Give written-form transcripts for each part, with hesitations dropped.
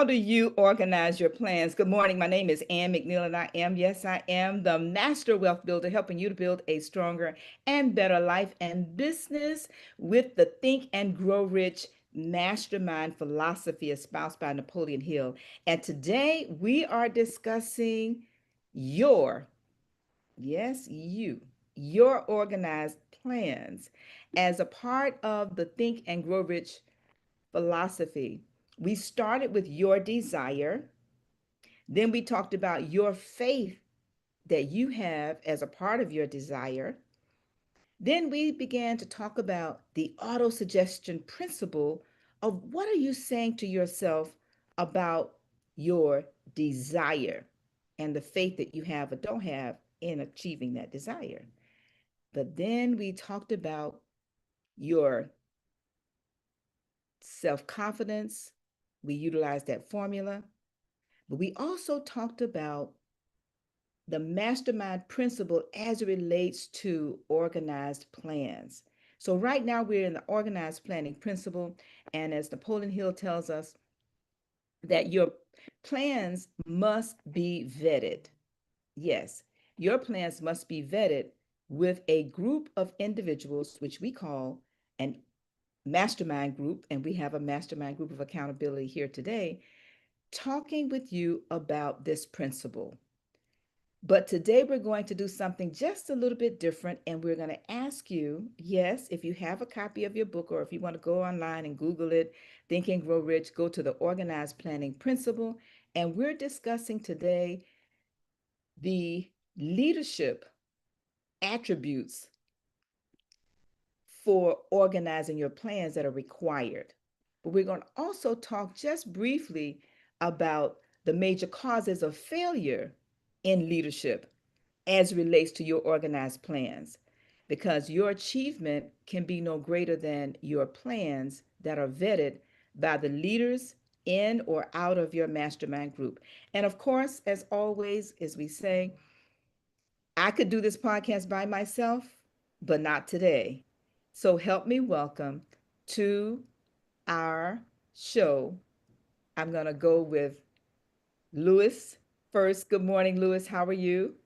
How do you organize your plans? Good morning. My name is Ann McNeil, and yes, I am the Master Wealth Builder, helping you to build a stronger and better life and business with the Think and Grow Rich Mastermind philosophy espoused by Napoleon Hill. And today we are discussing your, yes, your organized plans as a part of the Think and Grow Rich philosophy. We started with your desire. Then we talked about your faith that you have as a part of your desire. Then we began to talk about the auto suggestion principle of what are you saying to yourself about your desire and the faith that you have or don't have in achieving that desire. But then we talked about your self confidence. We utilized that formula. But we also talked about the mastermind principle as it relates to organized plans. So, right now, we're in the organized planning principle. And as Napoleon Hill tells us, that your plans must be vetted. Yes, your plans must be vetted with a group of individuals, which we call an mastermind group. And we have a mastermind group of accountability here today talking with you about this principle. But today we're going to do something just a little bit different. And we're going to ask you, yes, if you have a copy of your book or if you want to go online and Google it, Think and Grow Rich, go to the organized planning principle. And we're discussing today the leadership attributes for organizing your plans that are required. But we're going to also talk just briefly about the major causes of failure in leadership as it relates to your organized plans, because your achievement can be no greater than your plans that are vetted by the leaders in or out of your mastermind group. And of course, as always, as we say, I could do this podcast by myself, but not today. So help me welcome to our show. I'm going to go with Lewis first. Good morning, Lewis. How are you?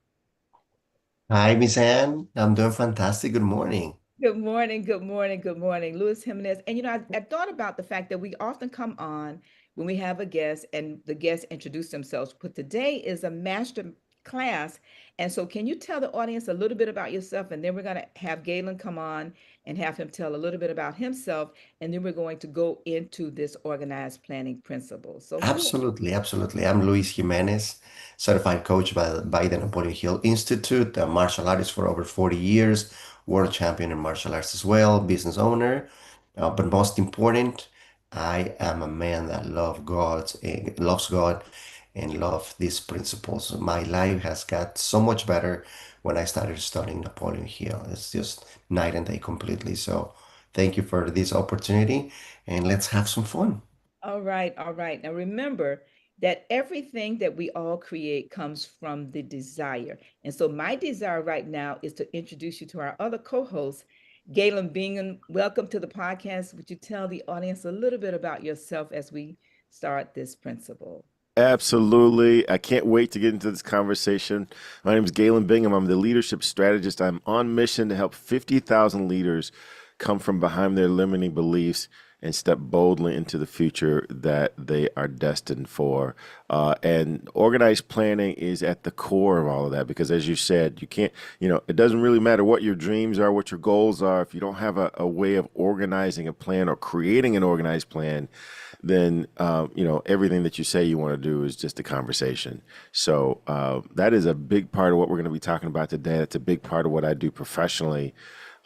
Hi, Miss Anne. I'm doing fantastic. Good morning. Good morning, good morning, good morning, Luis Jimenez. And I thought about the fact that we often come on when we have a guest and the guests introduce themselves, but today is a master class. And so, can you tell the audience a little bit about yourself? And then we're going to have Galen come on and have him tell a little bit about himself. And then we're going to go into this organized planning principle. So, who Absolutely, absolutely. I'm Luis Jimenez, certified coach by the Napoleon Hill Institute, a martial artist for over 40 years, world champion in martial arts as well, business owner. But most important, I am a man that loves God and love these principles. My life has got so much better when I started studying Napoleon Hill. It's just night and day completely. So thank you for this opportunity and let's have some fun. All right, all right. Now remember that everything that we all create comes from the desire. And so my desire right now is to introduce you to our other co-host, Galen Bingham. Welcome to the podcast. Would you tell the audience a little bit about yourself as we start this principle? Absolutely. I can't wait to get into this conversation. My name is Galen Bingham. I'm the leadership strategist. I'm on mission to help 50,000 leaders come from behind their limiting beliefs and step boldly into the future that they are destined for. And organized planning is at the core of all of that because, as you said, you can't, it doesn't really matter what your dreams are, what your goals are. If you don't have a way of organizing a plan or creating an organized plan, then everything that you say you want to do is just a conversation. So that is a big part of what we're going to be talking about today. That's a big part of what I do professionally,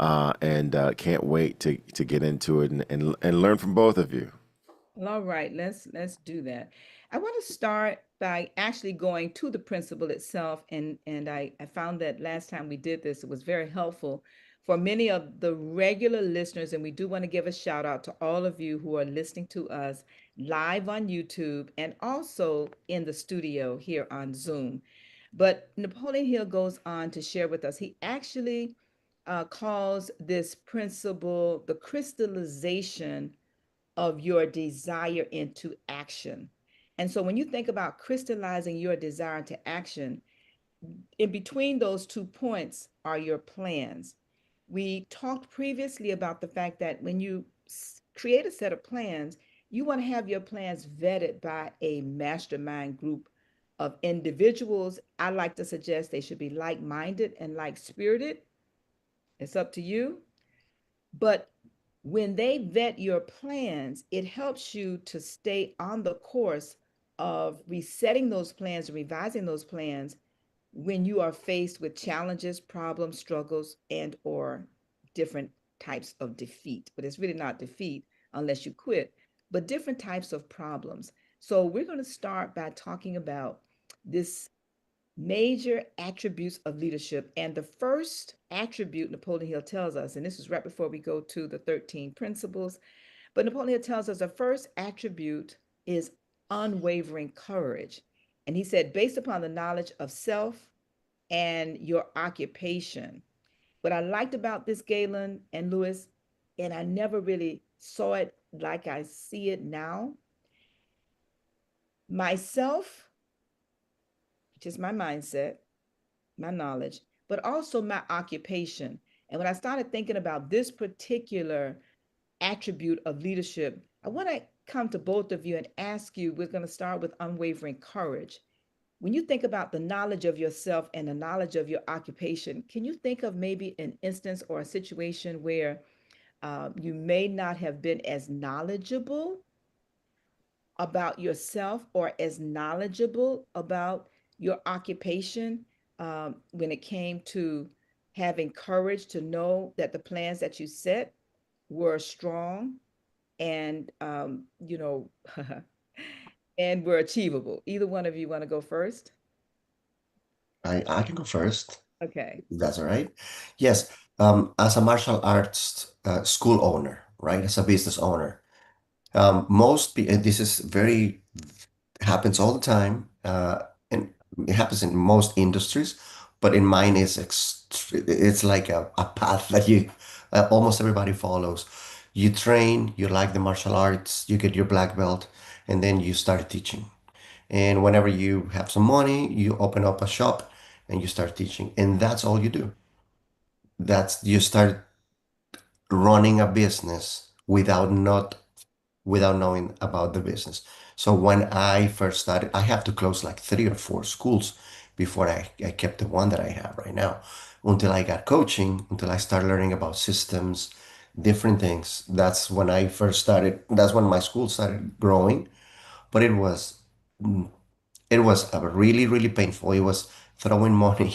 and can't wait to get into it and learn from both of you. Well, all right, let's do that. I want to start by actually going to the principle itself, and I found that last time we did this, it was very helpful for many of the regular listeners, and we do want to give a shout out to all of you who are listening to us live on YouTube and also in the studio here on Zoom. But Napoleon Hill goes on to share with us. He actually calls this principle the crystallization of your desire into action. And so when you think about crystallizing your desire to action, in between those 2 points are your plans. We talked previously about the fact that when you create a set of plans, you want to have your plans vetted by a mastermind group of individuals. I like to suggest they should be like minded and like spirited. It's up to you. But when they vet your plans, it helps you to stay on the course of resetting those plans and revising those plans when you are faced with challenges, problems, struggles, and or different types of defeat. But it's really not defeat unless you quit, but different types of problems. So we're going to start by talking about this major attributes of leadership. And the first attribute Napoleon Hill tells us, and this is right before we go to the 13 principles, but Napoleon Hill tells us the first attribute is unwavering courage. And he said, based upon the knowledge of self and your occupation. What I liked about this, Galen and Lewis, and I never really saw it like I see it now, myself, which is my mindset, my knowledge, but also my occupation. And when I started thinking about this particular attribute of leadership, I want to come to both of you and ask you, we're going to start with unwavering courage. When you think about the knowledge of yourself and the knowledge of your occupation, can you think of maybe an instance or a situation where you may not have been as knowledgeable about yourself or as knowledgeable about your occupation when it came to having courage to know that the plans that you set were strong and and were achievable? Either one of you want to go first? I can go first. Okay. If that's all right. Yes. As a martial arts school owner, right? As a business owner, this is very happens all the time, and it happens in most industries, but in mine it's like a path that you almost everybody follows. You train, you like the martial arts, you get your black belt, and then you start teaching. And whenever you have some money, you open up a shop and you start teaching, and that's all you do. That's you start running a business without knowing about the business. So when I first started, I have to close like 3 or 4 schools before I kept the one that I have right now. Until I got coaching, until I started learning about systems, different things. That's when I first started. That's when my school started growing. But it was a really, really painful. It was throwing money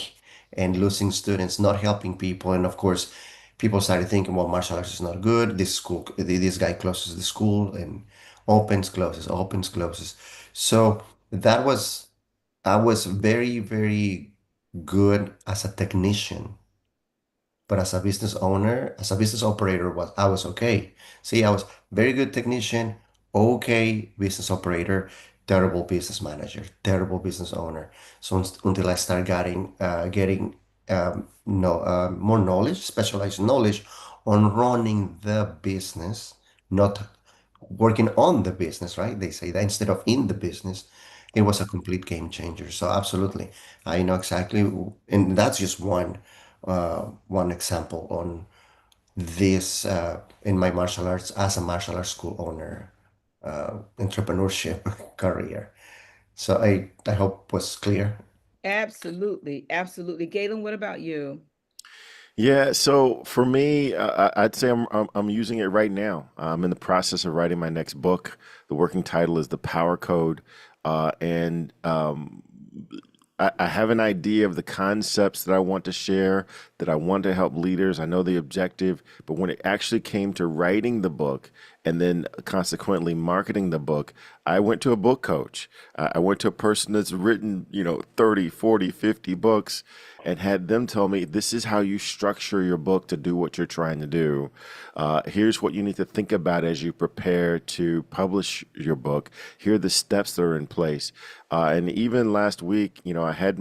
and losing students, not helping people. And of course, people started thinking, well, martial arts is not good. This guy closes the school and opens, closes, opens, closes. So I was very, very good as a technician, but as a business owner, as a business operator, I was okay. See, I was very good technician, okay business operator, terrible business manager, terrible business owner. So until I started getting no more knowledge, specialized knowledge on running the business, not working on the business, right? They say that instead of in the business, it was a complete game changer. So absolutely, I know exactly, and that's just one example on this in my martial arts as a martial arts school owner entrepreneurship career. So I hope was clear. Absolutely. Absolutely. Galen, what about you? Yeah, so for me, I'd say I'm using it right now. I'm in the process of writing my next book. The working title is The Power Code, and I have an idea of the concepts that I want to share, that I want to help leaders. I know the objective, but when it actually came to writing the book and then consequently marketing the book, I went to a book coach. I went to a person that's written, 30, 40, 50 books and had them tell me, this is how you structure your book to do what you're trying to do. Here's what you need to think about as you prepare to publish your book. Here are the steps that are in place. And even last week, I had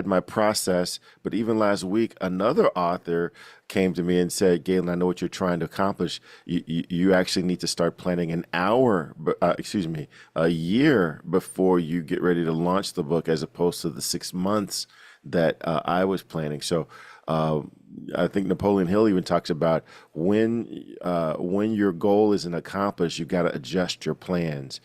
my process, but even last week, another author came to me and said, Galen, I know what you're trying to accomplish. You actually need to start planning an hour, excuse me, a year before you get ready to launch the book, as opposed to the 6 months that I was planning. So uh, I think Napoleon Hill even talks about when your goal isn't accomplished, you got to adjust your plans.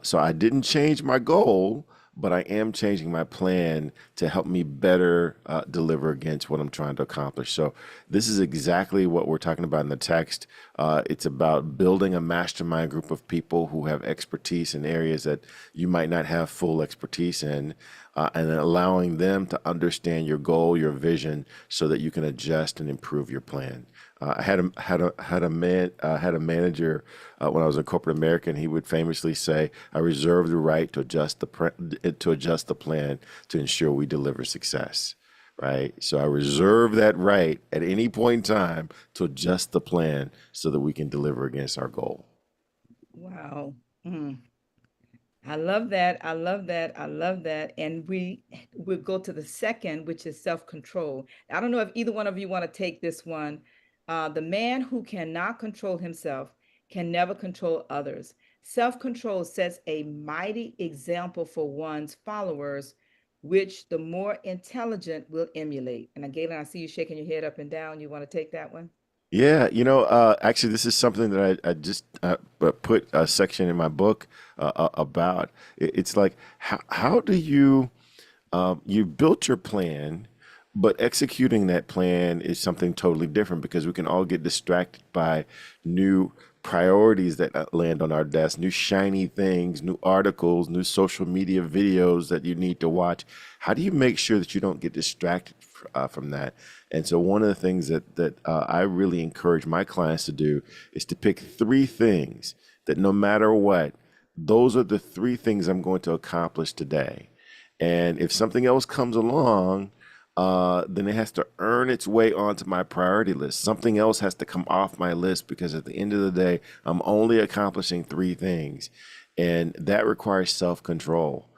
So I didn't change my goal, but I am changing my plan to help me better deliver against what I'm trying to accomplish. So this is exactly what we're talking about in the text. It's about building a mastermind group of people who have expertise in areas that you might not have full expertise in, and then allowing them to understand your goal, your vision, so that you can adjust and improve your plan. I had a manager when I was in corporate America, and he would famously say, "I reserve the right to adjust the plan to ensure we deliver success." Right. So I reserve that right at any point in time to adjust the plan so that we can deliver against our goal. Wow. Mm. I love that. I love that. I love that. And we will go to the second, which is self-control. I don't know if either one of you want to take this one. The man who cannot control himself can never control others. Self-control sets a mighty example for one's followers, which the more intelligent will emulate. And Galen, I see you shaking your head up and down. You want to take that one? Yeah, actually, this is something that I just put a section in my book about. It's like, how do you built your plan, but executing that plan is something totally different, because we can all get distracted by new priorities that land on our desk, new shiny things, new articles, new social media videos that you need to watch. How do you make sure that you don't get distracted from that? And so one of the things that I really encourage my clients to do is to pick three things that, no matter what, those are the three things I'm going to accomplish today. And if something else comes along, then it has to earn its way onto my priority list. Something else has to come off my list, because at the end of the day, I'm only accomplishing three things. And that requires self-control,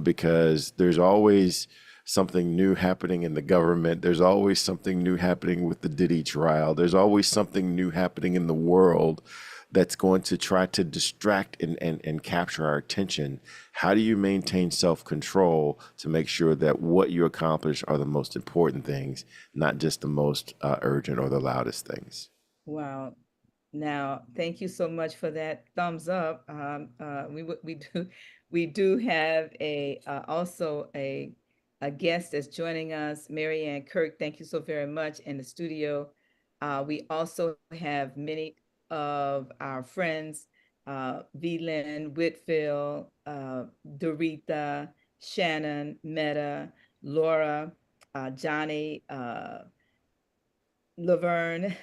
because there's always something new happening in the government. There's always something new happening with the Diddy trial. There's always something new happening in the world that's going to try to distract and capture our attention. How do you maintain self-control to make sure that what you accomplish are the most important things, not just the most urgent or the loudest things? Wow. Now, thank you so much for that thumbs up. We do have a also a guest that's joining us, Marianne Kirk. Thank you so very much in the studio. We also have many of our friends, Vlyn, Whitfield, Dorita, Shannon, Meta, Laura, Johnny, Laverne.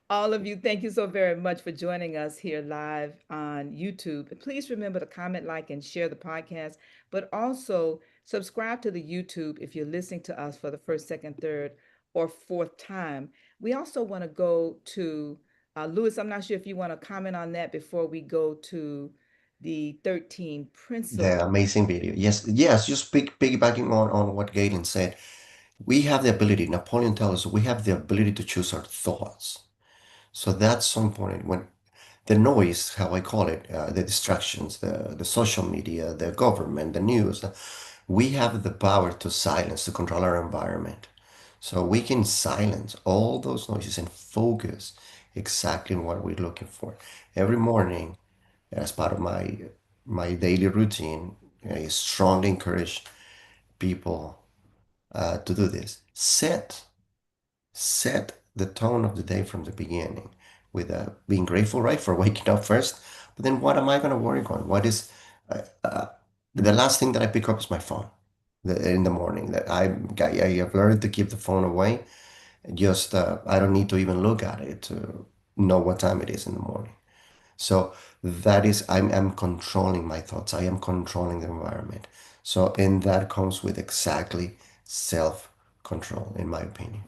All of you, thank you so very much for joining us here live on YouTube. Please remember to comment, like, and share the podcast, but also subscribe to the YouTube if you're listening to us for the first, second, third, or fourth time. We also want to go to Lewis. I'm not sure if you want to comment on that before we go to the 13 The principles. amazing video. Yes, yes, just piggybacking on what Galen said. We have the ability, Napoleon tells us, we have the ability to choose our thoughts. So that's so important. When the noise, how I call it, the distractions, the social media, the government, the news, we have the power to silence, to control our environment. So we can silence all those noises and focus exactly on what we're looking for. Every morning, as part of my daily routine, I strongly encourage people to do this. Set the tone of the day from the beginning with being grateful, right, for waking up first. But then what am I going to work on? What is uh, uh, the last thing that I pick up is my phone in the morning. That I have learned to keep the phone away. Just I don't need to even look at it to know what time it is in the morning. So that is, I'm controlling my thoughts. I am controlling the environment. So, and that comes with exactly self-control, in my opinion.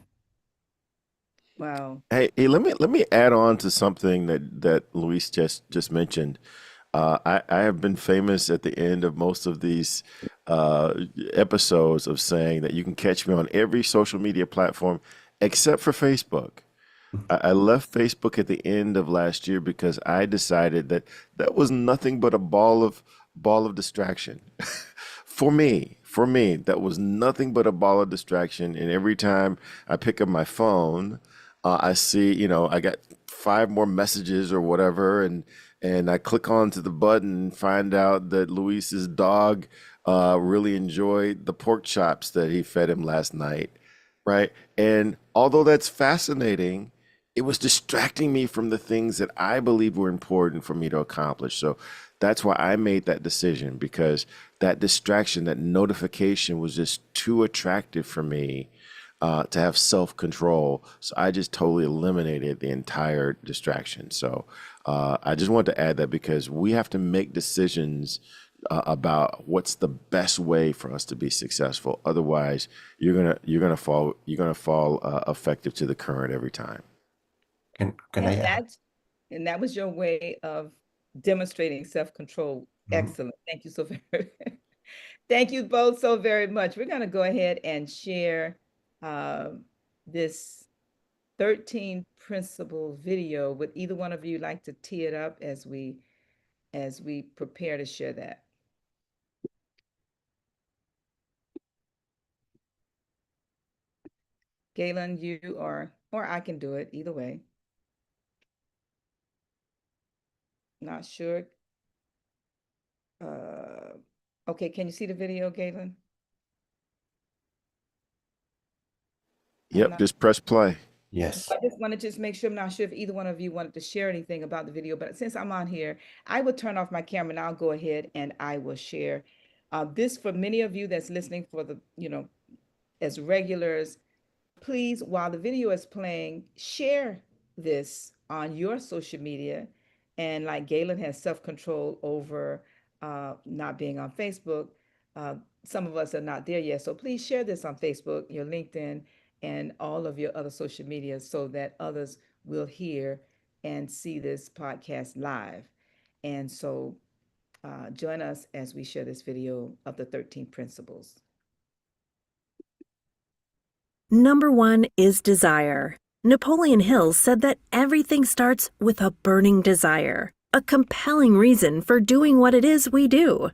Wow. Hey, let me add on to something that Luis just mentioned. I have been famous at the end of most of these uh, episodes of saying that you can catch me on every social media platform except for Facebook. I left Facebook at the end of last year because I decided that that was nothing but a ball of distraction. For me, that was nothing but a ball of distraction. And every time I pick up my phone, I see, I got five more messages or whatever, and I click onto the button and find out that Luis's dog really enjoyed the pork chops that he fed him last night, right? And although that's fascinating, it was distracting me from the things that I believe were important for me to accomplish. So that's why I made that decision, because that distraction, that notification was just too attractive for me to have self control. So I just totally eliminated the entire distraction. So I just wanted to add that because we have to make decisions about what's the best way for us to be successful. Otherwise, you're gonna fall effective to the current every time. Can I And add? that was your way of demonstrating self-control. Mhm. Excellent. Thank you so very thank you both so very much. We're going to go ahead and share this 13 principle video. Would either one of you like to tee it up as we prepare to share that? Galen, you or I can do it either way. Not sure. Uh, okay, can you see the video, Galen? I'm Yep, not. just press play. Yes. I just wanted to just make sure, I'm not sure if either one of you wanted to share anything about the video, but since I'm on here, I will turn off my camera and I'll go ahead and I will share. This for many of you that's listening for the, as regulars, please, while the video is playing, share this on your social media. And like Galen has self-control over not being on Facebook, uh, some of us are not there yet. So please share this on Facebook, your LinkedIn, and all of your other social media so that others will hear and see this podcast live. And so join us as we share this video of the 13 principles. Number one is desire. Napoleon Hill said that everything starts with a burning desire, a compelling reason for doing what it is we do.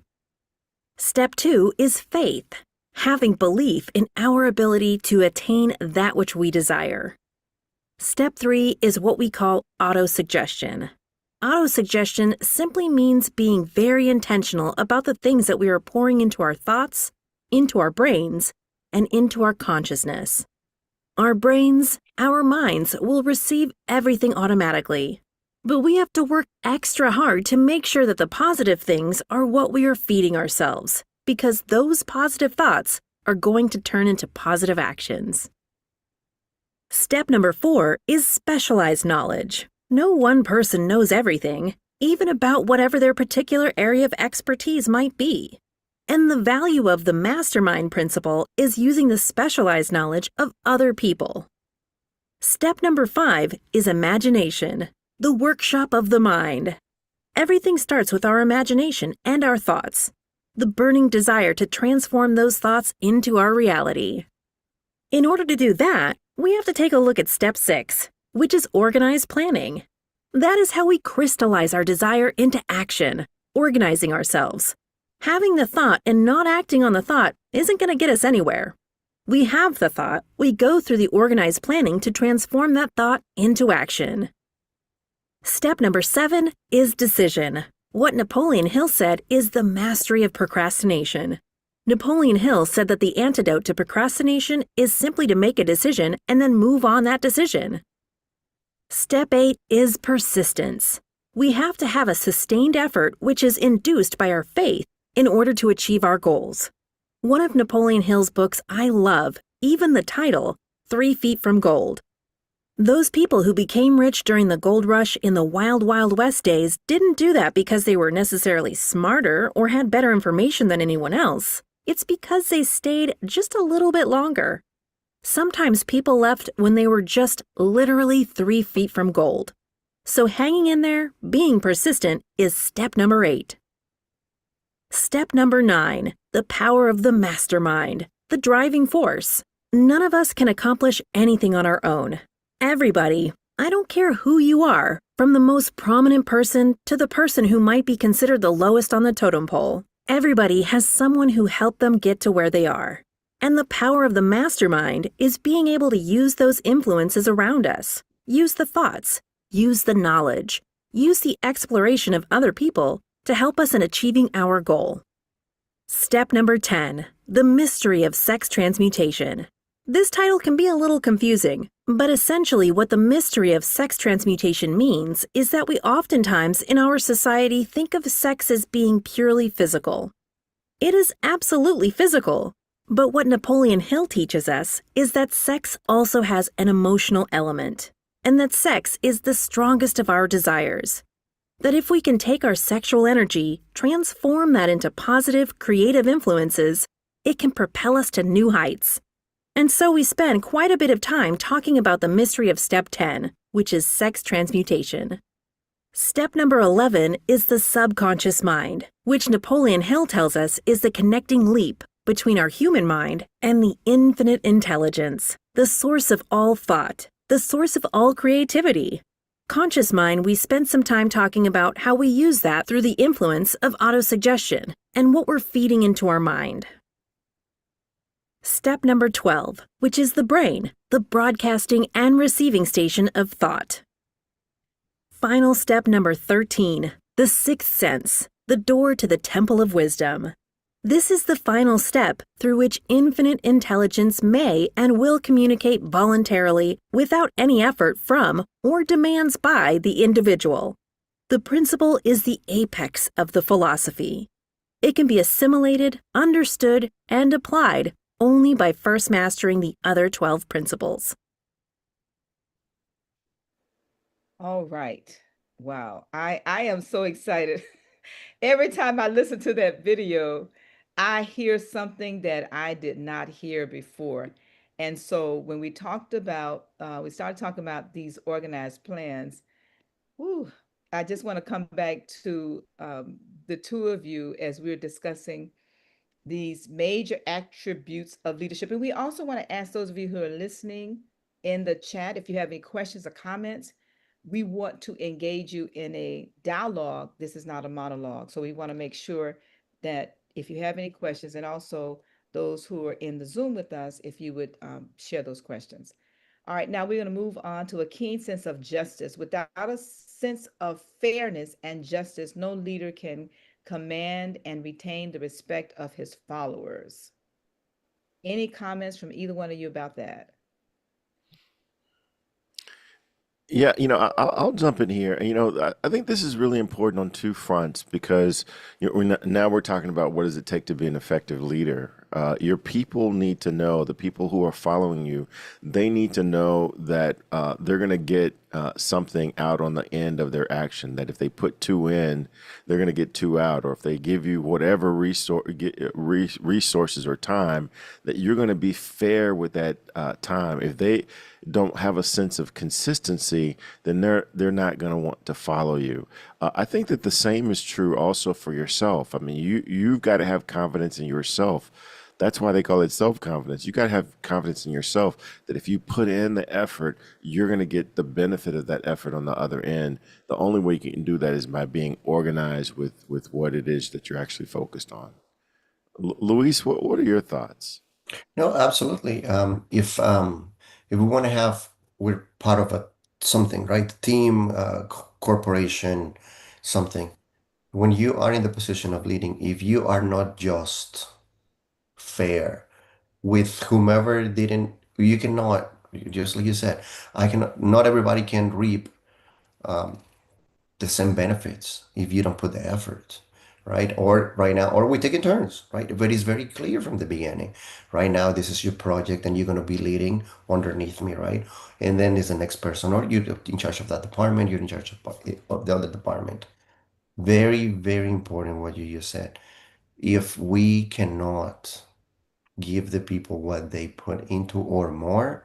Step two is faith, having belief in our ability to attain that which we desire. Step three is what we call autosuggestion. Autosuggestion simply means being very intentional about the things that we are pouring into our thoughts, into our brains, and into our consciousness. Our brains, our minds will receive everything automatically, but we have to work extra hard to make sure that the positive things are what we are feeding ourselves, because those positive thoughts are going to turn into positive actions. Step number four is specialized knowledge. No one person knows everything, even about whatever their particular area of expertise might be. And the value of the mastermind principle is using the specialized knowledge of other people. Step number five is imagination, the workshop of the mind. Everything starts with our imagination and our thoughts, the burning desire to transform those thoughts into our reality. In order to do that, we have to take a look at step 6, which is organized planning. That is how we crystallize our desire into action, organizing ourselves. Having the thought and not acting on the thought isn't going to get us anywhere. We have the thought, we go through the organized planning to transform that thought into action. Step number 7 is decision. What Napoleon Hill said is the mastery of procrastination. Napoleon Hill said that the antidote to procrastination is simply to make a decision and then move on that decision. Step 8 is persistence. We have to have a sustained effort which is induced by our faith in order to achieve our goals. One of Napoleon Hill's books I love, even the title, 3 Feet from Gold. Those people who became rich during the gold rush in the wild, wild west days didn't do that because they were necessarily smarter or had better information than anyone else. It's because they stayed just a little bit longer. Sometimes people left when they were just literally 3 feet from gold. So hanging in there, being persistent, is step number 8. Step number 9, the power of the mastermind, the driving force. None of us can accomplish anything on our own. Everybody, I don't care who you are, from the most prominent person to the person who might be considered the lowest on the totem pole, everybody has someone who helped them get to where they are. And the power of the mastermind is being able to use those influences around us, use the thoughts, use the knowledge, use the exploration of other people to help us in achieving our goal. Step number 10, the mystery of sex transmutation. This title can be a little confusing, but essentially what the mystery of sex transmutation means is that we oftentimes in our society think of sex as being purely physical. It is absolutely physical, but what Napoleon Hill teaches us is that sex also has an emotional element, and that sex is the strongest of our desires. That if we can take our sexual energy, transform that into positive, creative influences, it can propel us to new heights. And so we spend quite a bit of time talking about the mystery of step 10, which is sex transmutation. Step number 11 is the subconscious mind, which Napoleon Hill tells us is the connecting leap between our human mind and the infinite intelligence, the source of all thought, the source of all creativity. Conscious mind, we spent some time talking about how we use that through the influence of autosuggestion and what we're feeding into our mind. Step number 12, which is the brain, the broadcasting and receiving station of thought. Final step number 13, the sixth sense, the door to the temple of wisdom. This is the final step through which infinite intelligence may and will communicate voluntarily without any effort from or demands by the individual. The principle is the apex of the philosophy. It can be assimilated, understood, and applied only by first mastering the other 12 principles. All right. Wow. I am so excited. Every time I listen to that video, I hear something that I did not hear before. And so when we started talking about these organized plans, whew, I just want to come back to the two of you as we're discussing these major attributes of leadership. And we also want to ask those of you who are listening in the chat, if you have any questions or comments, we want to engage you in a dialogue. This is not a monologue. So we want to make sure that if you have any questions, and also those who are in the Zoom with us, if you would share those questions. All right, now we're going to move on to a keen sense of justice. Without a sense of fairness and justice, no leader can command and retain the respect of his followers. Any comments from either one of you about that? Yeah, I'll jump in here. I think this is really important on two fronts because now we're talking about what does it take to be an effective leader. Your people need to know, the people who are following you, they need to know that they're going to get something out on the end of their action. That if they put two in, they're going to get two out. Or if they give you whatever resources or time, that you're going to be fair with that time. If they don't have a sense of consistency, then they're not going to want to follow you. I think that the same is true also for yourself. I mean, you've got to have confidence in yourself. That's why they call it self-confidence. You got to have confidence in yourself that if you put in the effort, you're going to get the benefit of that effort on the other end. The only way you can do that is by being organized with what it is that you're actually focused on. Luis, what are your thoughts? No, absolutely. If we want to have, we're part of a something, right? Team, corporation, something. When you are in the position of leading, if you are not just fair with whomever didn't, you cannot, just like you said, I cannot, not everybody can reap the same benefits if you don't put the effort, right? Or right now, or we take in turns, right? But it's very clear from the beginning. Right now, this is your project and you're going to be leading underneath me, right? And then there's the next person, or you're in charge of that department, you're in charge of the other department. Very, very important what you just said. If we cannot give the people what they put into or more,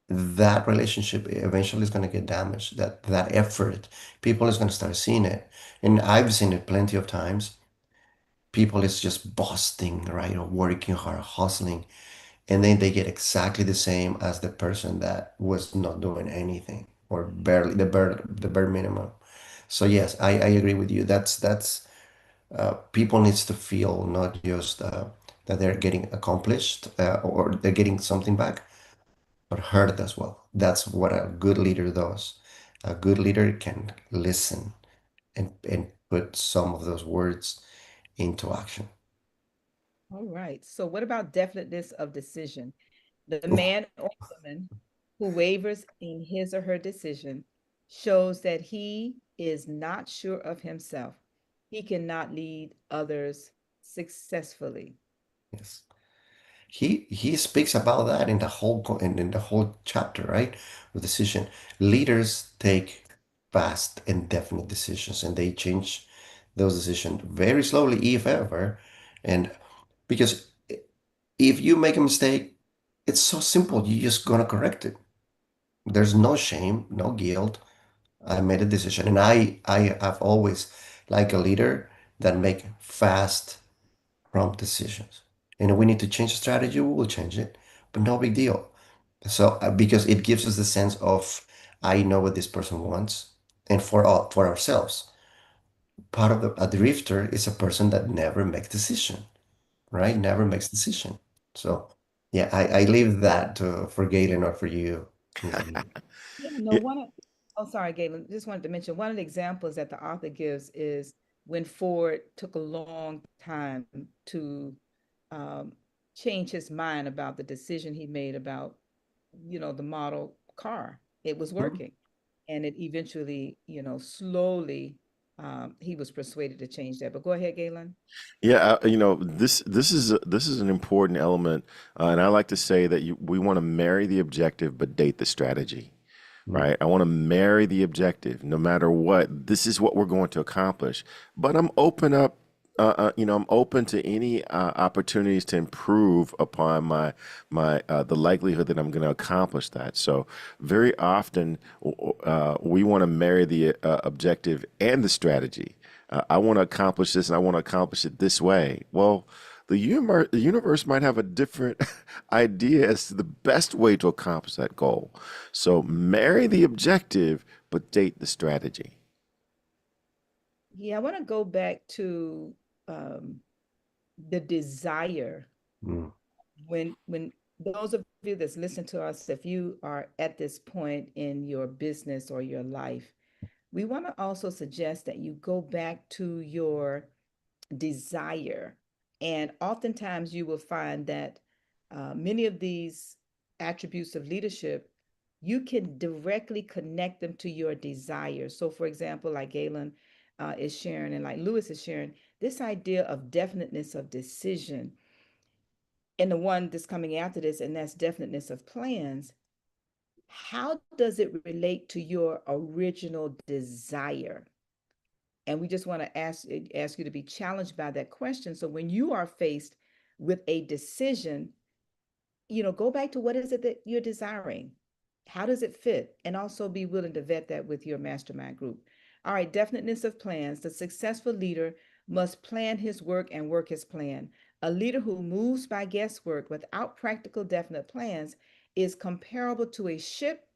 that relationship eventually is going to get damaged. That effort, people is going to start seeing it, and I've seen it plenty of times. People is just busting, right, or working hard, hustling, and then they get exactly the same as the person that was not doing anything or barely the bare minimum. So yes, I agree with you. That's people needs to feel not just that they're getting accomplished or they're getting something back, but heard as well. That's what a good leader does. A good leader can listen and put some of those words into action. All right. So what about definiteness of decision? The Oof, man or woman who wavers in his or her decision shows that he is not sure of himself. He cannot lead others successfully. yes. He speaks about that in the in the whole chapter, right? With decision. Leaders take fast and definite decisions and they change those decisions very slowly, if ever. And because if you make a mistake, it's so simple. You're just gonna correct it. There's no shame, no guilt. I made a decision, and I have always like a leader that make fast, prompt decisions. And if we need to change the strategy, we will change it, but no big deal. So because it gives us the sense of I know what this person wants, and for ourselves, part of a drifter is a person that never makes decision, right? Never makes decision. So yeah, I leave that for Galen or for you, Miss Lee. Yeah, no, Yeah, one of, oh, sorry, Galen, just wanted to mention one of the examples that the author gives is when Ford took a long time to um, change his mind about the decision he made about, the model car. It was Mhm. working. And it eventually, slowly, he was persuaded to change that. But go ahead, Galen. yeah. This is an important element, and I like to say that we want to marry the objective but date the strategy. Mhm. Right? I want to marry the objective no matter what. This is what we're going to accomplish. But I'm open to any opportunities to improve upon my the likelihood that I'm going to accomplish that. So very often we want to marry the objective and the strategy. I want to accomplish this, and I want to accomplish it this way. Well, the universe might have a different idea as to the best way to accomplish that goal. So marry the objective, but date the strategy. Yeah, I want to go back to um, the desire Mhm. when those of you that's listening to us, if you are at this point in your business or your life, we want to also suggest that you go back to your desire. And oftentimes you will find that many of these attributes of leadership, you can directly connect them to your desire. So, for example, like Galen is sharing and like Lewis is sharing, this idea of definiteness of decision, and the one that's coming after this, and that's definiteness of plans. How does it relate to your original desire? And we just want to ask you to be challenged by that question. So when you are faced with a decision, go back to what is it that you're desiring? How does it fit? And also be willing to vet that with your mastermind group. All right, definiteness of plans. The successful leader must plan his work and work his plan. A leader who moves by guesswork without practical, definite plans is comparable to a ship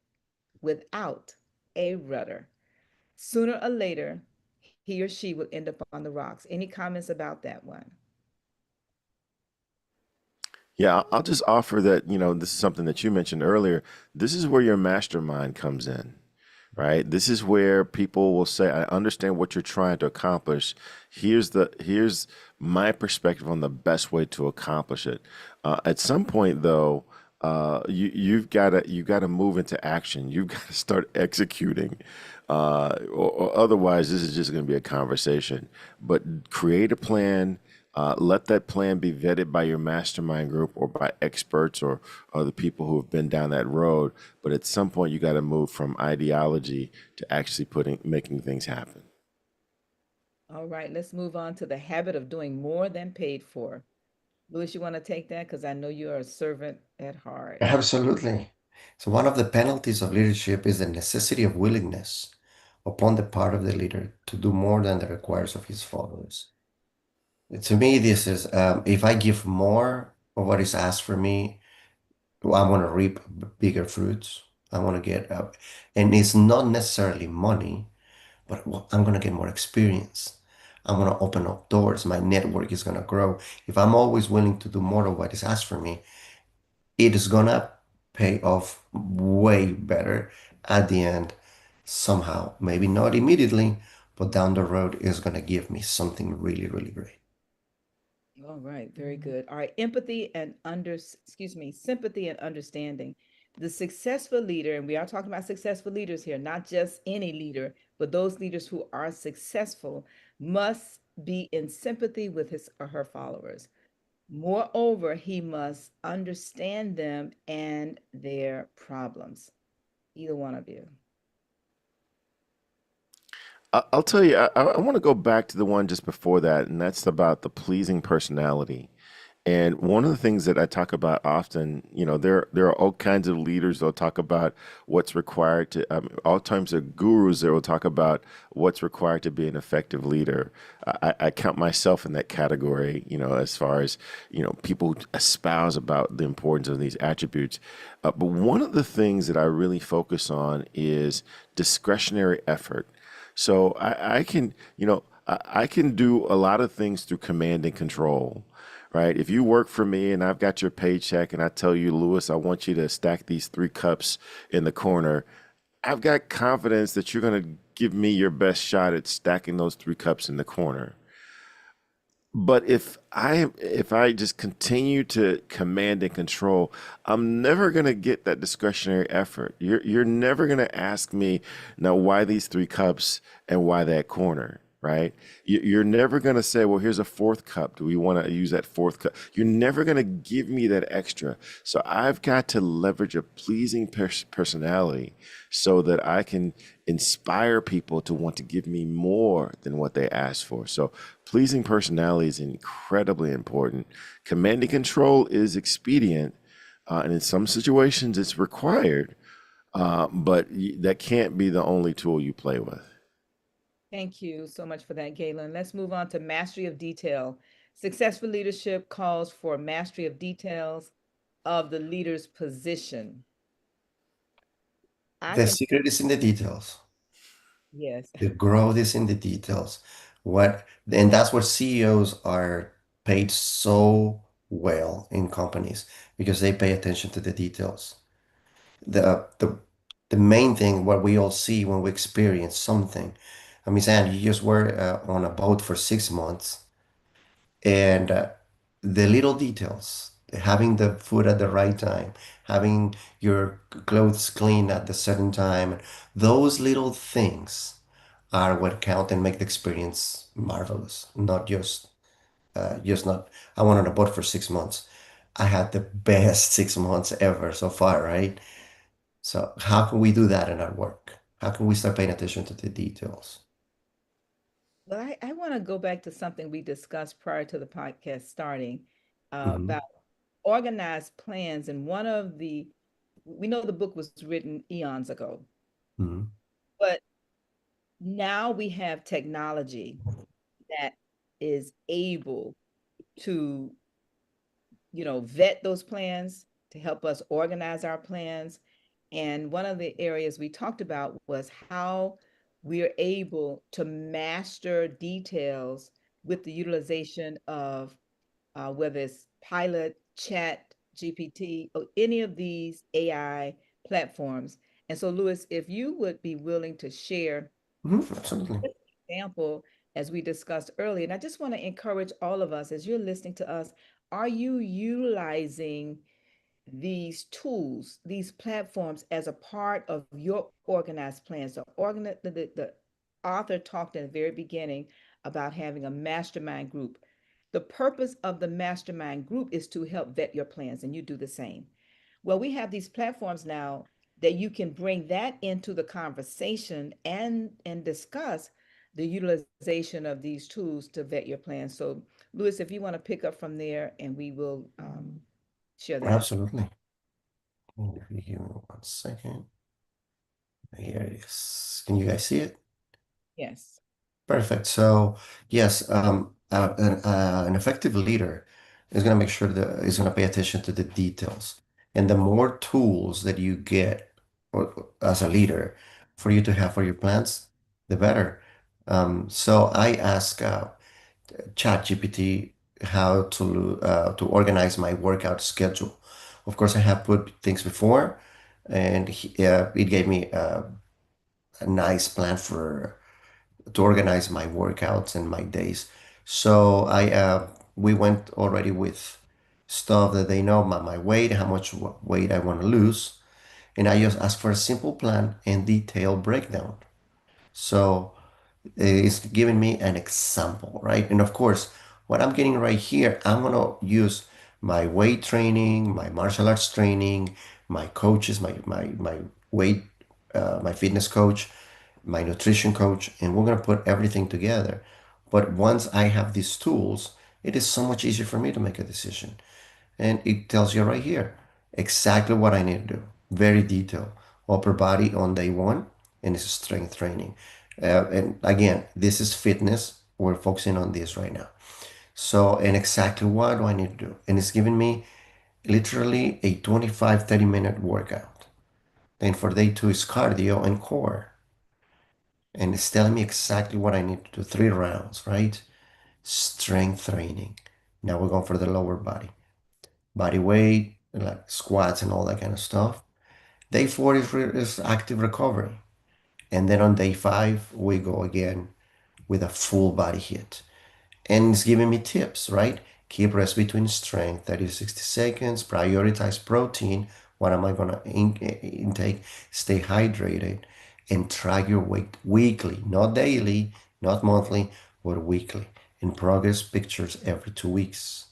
without a rudder. Sooner or later, he or she will end up on the rocks. Any comments about that one? Yeah, I'll just offer that, this is something that you mentioned earlier. This is where your mastermind comes in, right? This is where people will say, I understand what you're trying to accomplish. Here's my perspective on the best way to accomplish it. At some point, though, you've got to move into action. You've got to start executing, or otherwise, this is just going to be a conversation. But create a plan. Let that plan be vetted by your mastermind group or by experts or other people who have been down that road. But at some point, you got to move from ideology to actually making things happen. All right, let's move on to the habit of doing more than paid for. Louis, you want to take that? Because I know you are a servant at heart. Absolutely. So one of the penalties of leadership is the necessity of willingness upon the part of the leader to do more than the requires of his followers. To me, this is if I give more of what is asked for me, I want to reap bigger fruits. I want to get up, and it's not necessarily money, but I'm going to get more experience. I'm going to open up doors. My network is going to grow. If I'm always willing to do more of what is asked for me, it is going to pay off way better at the end somehow. Maybe not immediately, but down the road is going to give me something really, really great. All right, very good. All right, empathy and sympathy and understanding. The successful leader, and we are talking about successful leaders here, not just any leader, but those leaders who are successful must be in sympathy with his or her followers. Moreover, he must understand them and their problems. Either one of you. I'll tell you, I want to go back to the one just before that, and that's about the pleasing personality. And one of the things that I talk about often, there are all kinds of leaders that'll talk about what's required to, all times of gurus that will talk about what's required to be an effective leader. I count myself in that category, as far as, people who espouse about the importance of these attributes. But one of the things that I really focus on is discretionary effort. So I can, I can do a lot of things through command and control, right? If you work for me and I've got your paycheck and I tell you, Lewis, I want you to stack these three cups in the corner, I've got confidence that you're going to give me your best shot at stacking those three cups in the corner. But if I just continue to command and control, I'm never gonna get that discretionary effort. You're never gonna ask me now why these three cups and why that corner, right? You're never gonna say, well, here's a fourth cup. Do we want to use that fourth cup? You're never gonna give me that extra. So I've got to leverage a pleasing personality so that I can inspire people to want to give me more than what they asked for. So pleasing personality is incredibly important. Command and control is expedient, and in some situations it's required, but that can't be the only tool you play with. Thank you so much for that, Galen. Let's move on to mastery of detail. Successful leadership calls for mastery of details of the leader's position. I The can, secret is in the details. yes. The growth is in the details. And that's what CEOs are paid so well in companies because they pay attention to the details. The the the main thing what we all see when we experience something. I mean, Sam, you just were on a boat for 6 months, and the little details, having the food at the right time, having your clothes clean at the certain time, those little things are what count and make the experience marvelous. Not just not. I went on a boat for 6 months. I had the best 6 months ever so far, right? So how can we do that in our work? How can we start paying attention to the details? Well, I want to go back to something we discussed prior to the podcast starting Hmm. about organized plans. And we know the book was written eons ago, Hmm. but now we have technology that is able to vet those plans to help us organize our plans. And one of the areas we talked about was how we're able to master details with the utilization of whether it's Pilot, Chat, GPT, or any of these AI platforms. And so, Lewis, if you would be willing to share Hmm. Absolutely. example, as we discussed earlier, and I just want to encourage all of us as you're listening to us, are you utilizing these tools, these platforms as a part of your organized plans? The author talked in the very beginning about having a mastermind group. The purpose of the mastermind group is to help vet your plans, and you do the same. Well, we have these platforms now that you can bring that into the conversation and discuss the utilization of these tools to vet your plans. So, Lewis, if you want to pick up from there, and we will share that. Absolutely. Give me 1 second. Here it is. Can you guys see it? Yes. Perfect. So yes, an effective leader is going to make sure that is going to pay attention to the details. And the more tools that you get as a leader for you to have for your plans, the better. So I ask ChatGPT how to organize my workout schedule. Of course, I have put things before, and it gave me a nice plan for to organize my workouts and my days. So we went already with stuff that they know my weight, how much weight I want to lose, and I just ask for a simple plan and detailed breakdown. So it's giving me an example, right? And of course, what I'm getting right here, I'm gonna use my weight training, my martial arts training, my coaches, my weight, my fitness coach, my nutrition coach, and we're gonna put everything together. But once I have these tools, it is so much easier for me to make a decision. And it tells you right here exactly what I need to do. Very detailed. Upper body on day one, and it's strength training. And again, this is fitness. We're focusing on this right now. So, and exactly what do I need to do? And it's giving me literally a 25, 30-minute workout. Then for day two is cardio and core. And it's telling me exactly what I need to do. 3 rounds, right? Strength training. Now we're going for the lower body weight, like squats and all that kind of stuff. Day four is active recovery. And then on day five, we go again with a full body hit. And it's giving me tips, right? Keep rest between strength, 30 to 60 seconds, prioritize protein. What am I going to intake? Stay hydrated and track your weight weekly, not daily, not monthly, but weekly. And progress pictures every 2 weeks.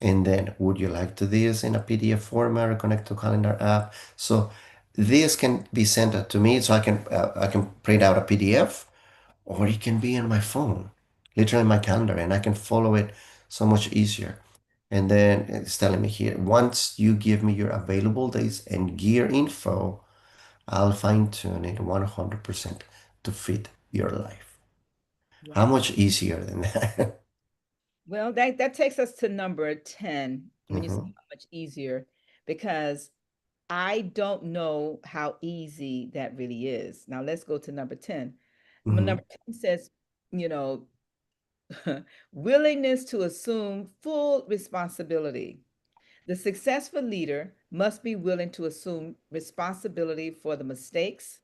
And then, would you like to this in a PDF format or connect to calendar app? So this can be sent to me, so I can print out a PDF, or it can be in my phone, literally in my calendar, and I can follow it so much easier. And then it's telling me here, once you give me your available days and gear info, I'll fine tune it 100% to fit your life. How Wow. much easier than that? Well, that takes us to number 10 when you say Mhm, how much easier, because I don't know how easy that really is. Now let's go to number 10. Number mhm, 10 says, you know, willingness to assume full responsibility. The successful leader must be willing to assume responsibility for the mistakes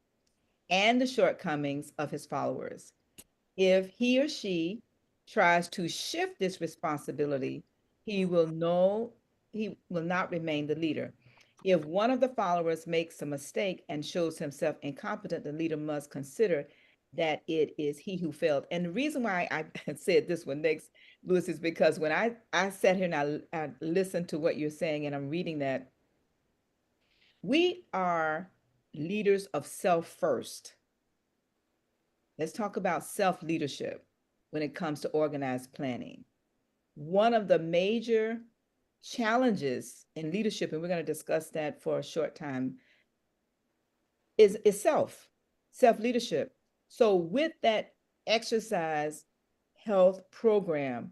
and the shortcomings of his followers. If he or she tries to shift this responsibility, he will know he will not remain the leader. If one of the followers makes a mistake and shows himself incompetent, the leader must consider that it is he who failed. And the reason why I said this one next, Louis, is because when I sat here and I listened to what you're saying and I'm reading that, we are leaders of self first. Let's talk about self leadership when it comes to organized planning. One of the major challenges in leadership, and we're going to discuss that for a short time, is self leadership. So, with that exercise health program,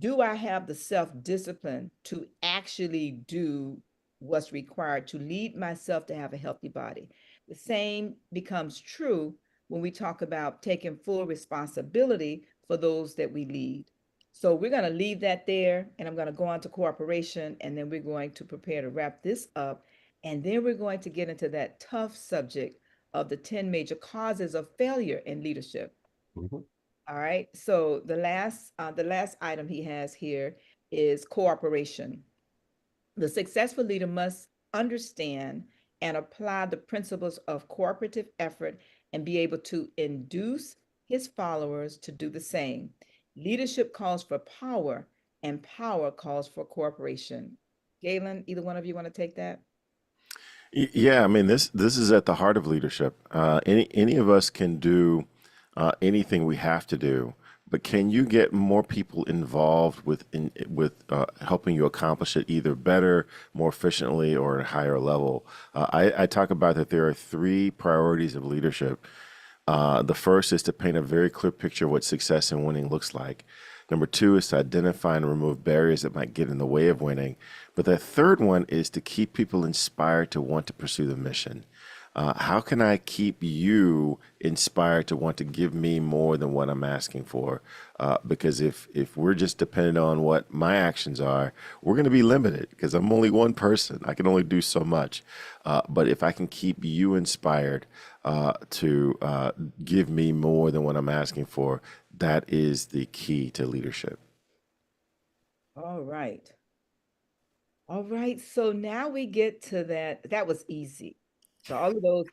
do I have the self discipline to actually do what's required to lead myself to have a healthy body? The same becomes true when we talk about taking full responsibility for those that we lead. So we're going to leave that there, and I'm going to go on to cooperation, and then we're going to prepare to wrap this up. And then we're going to get into that tough subject of the 10 major causes of failure in leadership. mhm. All right. So the last item he has here is cooperation. The successful leader must understand and apply the principles of cooperative effort and be able to induce his followers to do the same. Leadership calls for power, and power calls for cooperation. Galen, either one of you want to take that? Yeah, I mean this is at the heart of leadership. Any of us can do anything we have to do, but can you get more people involved with helping you accomplish it either better, more efficiently, or at a higher level? I talk about that there are three priorities of leadership. The first is to paint a very clear picture of what success and winning looks like. Number two is to identify and remove barriers that might get in the way of winning. But the third one is to keep people inspired to want to pursue the mission. How can I keep you inspired to want to give me more than what I'm asking for? Because if we're just dependent on what my actions are, we're going to be limited because I'm only one person. I can only do so much. But if I can keep you inspired to give me more than what I'm asking for, that is the key to leadership. All right. All right. So now we get to that. That was easy. So all of those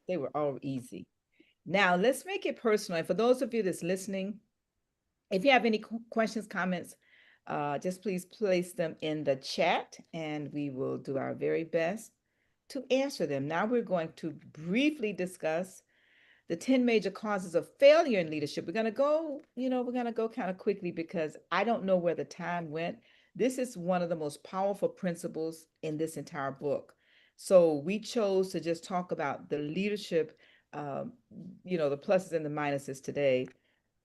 they were all easy. Now let's make it personal. And for those of you that's listening, if you have any questions, comments, just please place them in the chat and we will do our very best to answer them. Now we're going to briefly discuss the 10 major causes of failure in leadership. We're going to go, we're going to go kind of quickly because I don't know where the time went. This is one of the most powerful principles in this entire book. So we chose to just talk about the leadership, um, the pluses and the minuses today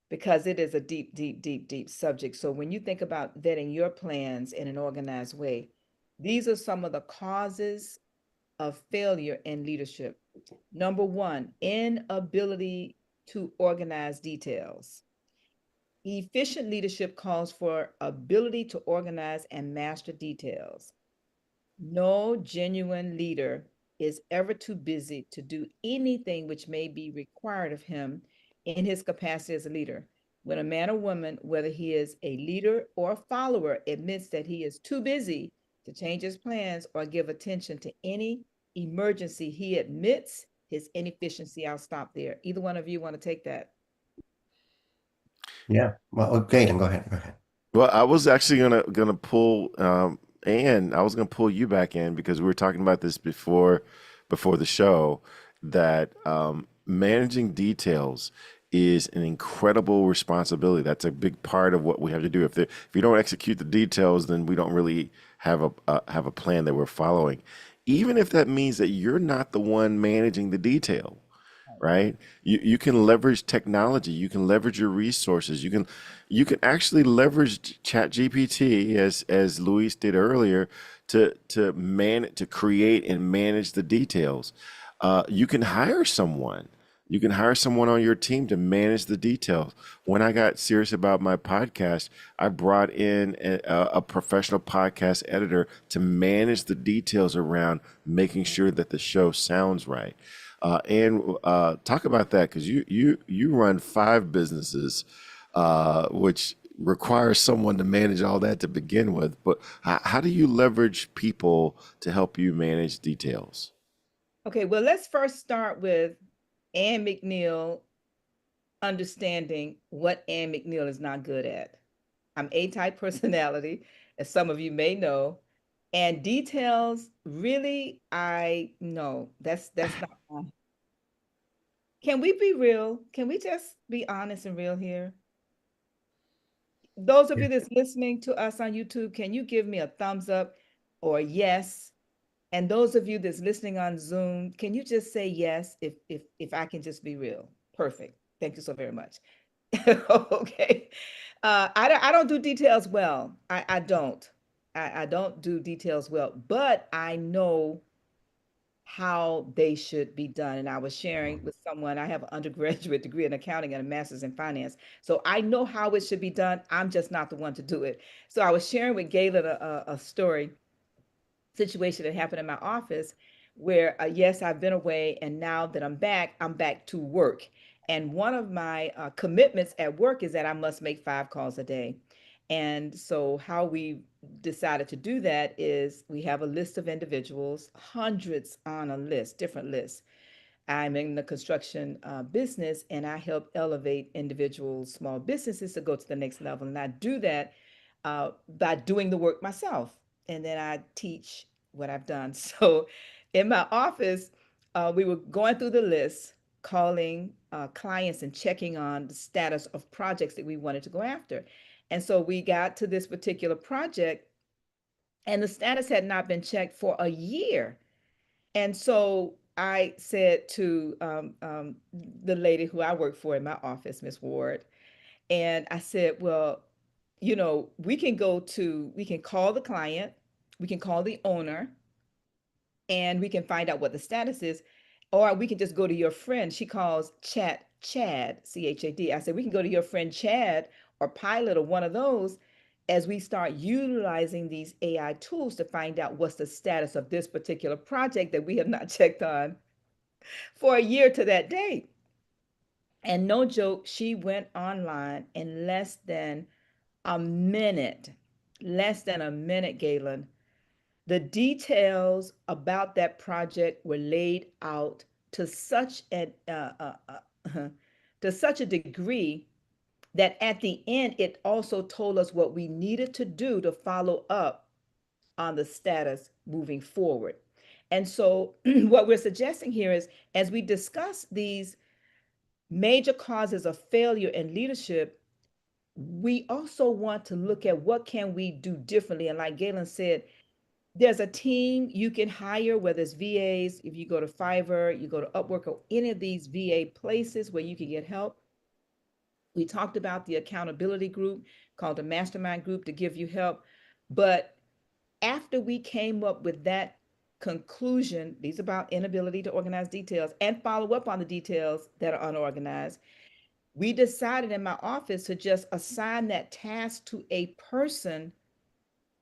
because it is a deep, deep, deep, deep subject. So when you think about vetting your plans in an organized way, these are some of the causes of failure in leadership. Number one, inability to organize details. Efficient leadership calls for ability to organize and master details. No genuine leader is ever too busy to do anything which may be required of him in his capacity as a leader. When a man or woman, whether he is a leader or a follower, admits that he is too busy to change his plans or give attention to any emergency, he admits his inefficiency. I'll stop there. Either one of you want to take that? Yeah. Well, okay, then go ahead. Go ahead. Well, I was actually gonna pull Ann. I was gonna pull you back in because we were talking about this before the show that managing details is an incredible responsibility. That's a big part of what we have to do. If you don't execute the details, then we don't really have a plan that we're following. Even if that means that you're not the one managing the detail, right? You can leverage technology, you can leverage your resources, you can actually leverage chat gpt as Luis did earlier to create and manage the details. You can hire someone. You can hire someone on your team to manage the details. When I got serious about my podcast, I brought in a professional podcast editor to manage the details around making sure that the show sounds right. And talk about that because you run 5 businesses, which requires someone to manage all that to begin with. But how do you leverage people to help you manage details? Okay, well, let's first start with Ann McNeil understanding what Ann McNeil is not good at. I'm A-type personality, as some of you may know, and details really, I no, that's not. Can we be real? Can we just be honest and real here? Those of you that's listening to us on YouTube, can you give me a thumbs up or yes? And those of you that's listening on Zoom, can you just say yes if I can just be real? Perfect. Thank you so very much. Okay. I don't do details well. I don't. I don't do details well, but I know how they should be done. And I was sharing with someone, I have an undergraduate degree in accounting and a master's in finance. So I know how it should be done. I'm just not the one to do it. So I was sharing with Galen a story situation that happened in my office where yes, I've been away, and now that I'm back to work. And one of my commitments at work is that I must make 5 calls a day. And so how we decided to do that is we have a list of individuals, hundreds on a list, different lists. I'm in the construction business, and I help elevate individuals, small businesses to go to the next level. And I do that by doing the work myself. And then I teach what I've done. So in my office, we were going through the list, calling clients and checking on the status of projects that we wanted to go after. And so we got to this particular project, and the status had not been checked for a year. And so I said to the lady who I work for in my office, Miss Ward, and I said, well, we can call the client, we can call the owner, and we can find out what the status is, or we can just go to your friend. She calls chat Chad, Chad. I said we can go to your friend Chad or Pilot or one of those as we start utilizing these AI tools to find out what's the status of this particular project that we have not checked on for a year to that date. And no joke, she went online in a minute, less than a minute, Galen. The details about that project were laid out to such to such a degree that at the end it also told us what we needed to do to follow up on the status moving forward. And so what we're suggesting here is as we discuss these major causes of failure in leadership, we also want to look at what can we do differently. And like Galen said, there's a team you can hire, whether it's VAs, if you go to Fiverr, you go to Upwork, or any of these VA places where you can get help. We talked about the accountability group called the Mastermind group to give you help. But after we came up with that conclusion, these about inability to organize details and follow up on the details that are unorganized, we decided in my office to just assign that task to a person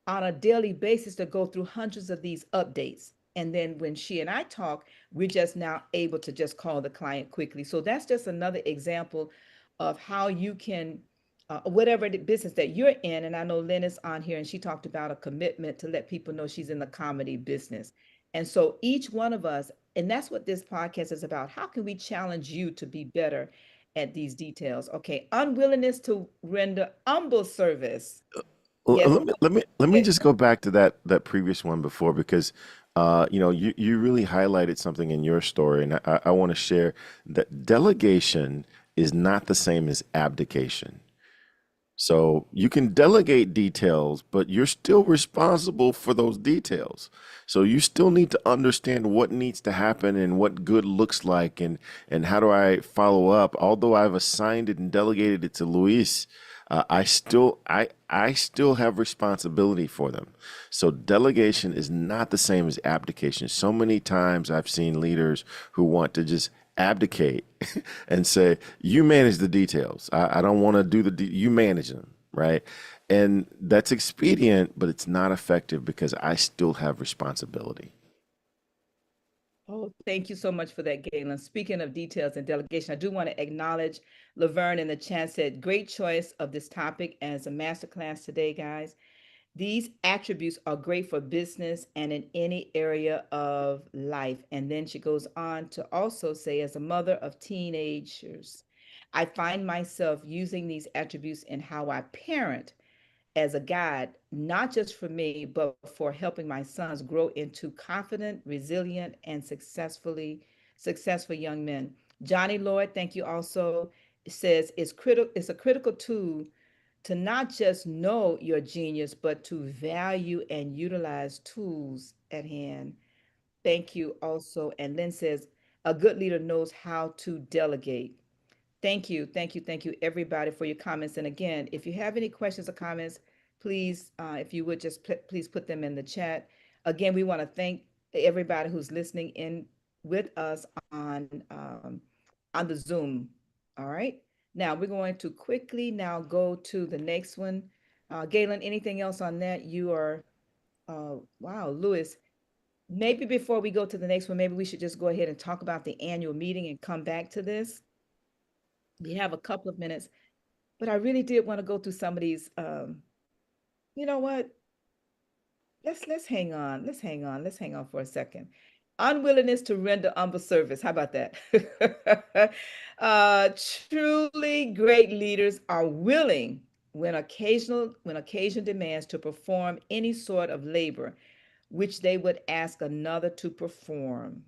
on a daily basis to go through hundreds of these updates. And then when she and I talk, we're just now able to just call the client quickly. So that's just another example of how you can, whatever the business that you're in. And I know Lynn is on here and she talked about a commitment to let people know she's in the comedy business. And so each one of us, and that's what this podcast is about. How can we challenge you to be better at these details? Okay, unwillingness to render humble service. Yes. Let me just go back to that previous one before because you really highlighted something in your story, and I want to share that delegation is not the same as abdication. So you can delegate details, but you're still responsible for those details. So you still need to understand what needs to happen and what good looks like and how do I follow up. Although I've assigned it and delegated it to Luis, I still have responsibility for them. So delegation is not the same as abdication. So many times I've seen leaders who want to just abdicate and say, you manage the details. I don't want to do you manage them, right? And that's expedient, but it's not effective because I still have responsibility. Oh, thank you so much for that, Galen. Speaking of details and delegation, I do want to acknowledge Laverne in the chat said, great choice of this topic as a masterclass today, guys. These attributes are great for business and in any area of life. And then she goes on to also say, as a mother of teenagers, I find myself using these attributes in how I parent as a guide, not just for me, but for helping my sons grow into confident, resilient, and successful young men. Johnny Lloyd, thank you also, says it's a critical tool to not just know your genius, but to value and utilize tools at hand. Thank you also. And Lynn says, a good leader knows how to delegate. Thank you, everybody, for your comments. And again, if you have any questions or comments, please, if you would just please put them in the chat. Again, we want to thank everybody who's listening in with us on the Zoom. All right. Now we're going to quickly now go to the next one. Galen, anything else on that? You are, wow, Lewis. Maybe before we go to the next one, maybe we should just go ahead and talk about the annual meeting and come back to this. We have a couple of minutes, but I really did want to go through some of these. You know what? Let's hang on. Let's hang on. Let's hang on for a second. Unwillingness to render humble service. How about that? uh, Truly great leaders are willing when occasion demands to perform any sort of labor which they would ask another to perform.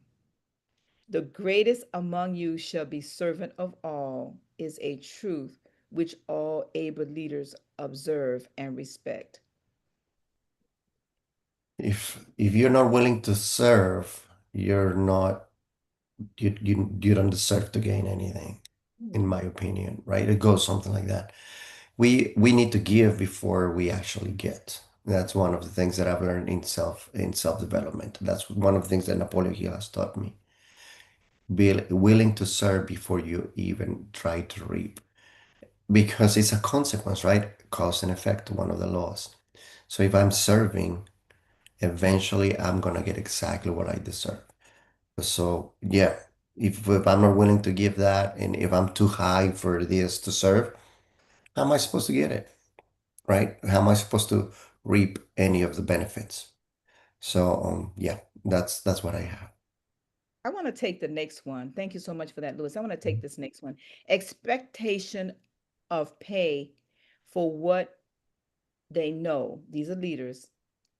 The greatest among you shall be servant of all is a truth which all able leaders observe and respect. If you're not willing to serve, you're not you don't deserve to gain anything, in my opinion, right? It goes something like that. We need to give before we actually get. That's one of the things that I've learned in self-development. That's one of the things that Napoleon Hill has taught me. Be willing to serve before you even try to reap. Because it's a consequence, right? Cause and effect, one of the laws. So if I'm serving, eventually I'm gonna get exactly what I deserve. So yeah, if I'm not willing to give that, and if I'm too high for this to serve, how am I supposed to get it? Right? How am I supposed to reap any of the benefits? So yeah, that's what I have. I want to take the next one. Thank you so much for that, Lewis. I want to take this next one. Expectation of pay for what they know. These are leaders,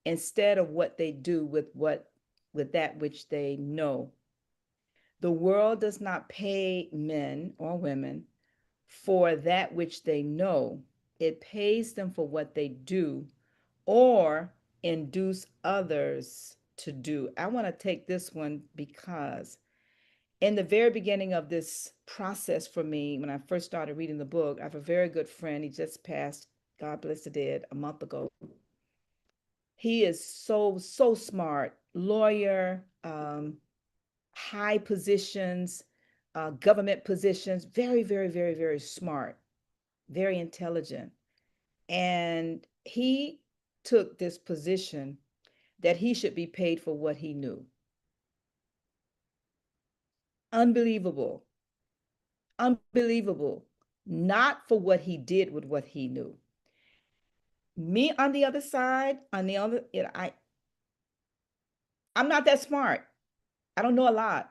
instead of what they do with that which they know. The world does not pay men or women for that which they know. It pays them for what they do or induce others to do. I want to take this one because in the very beginning of this process for me, when I first started reading the book, I have a very good friend. He just passed, God bless the dead, a month ago. He is so smart, lawyer, high positions, government positions, very smart, very intelligent. And he took this position that he should be paid for what he knew. Unbelievable, unbelievable. Not for what he did with what he knew. Me on the other side, on the other, I'm not that smart. I don't know a lot,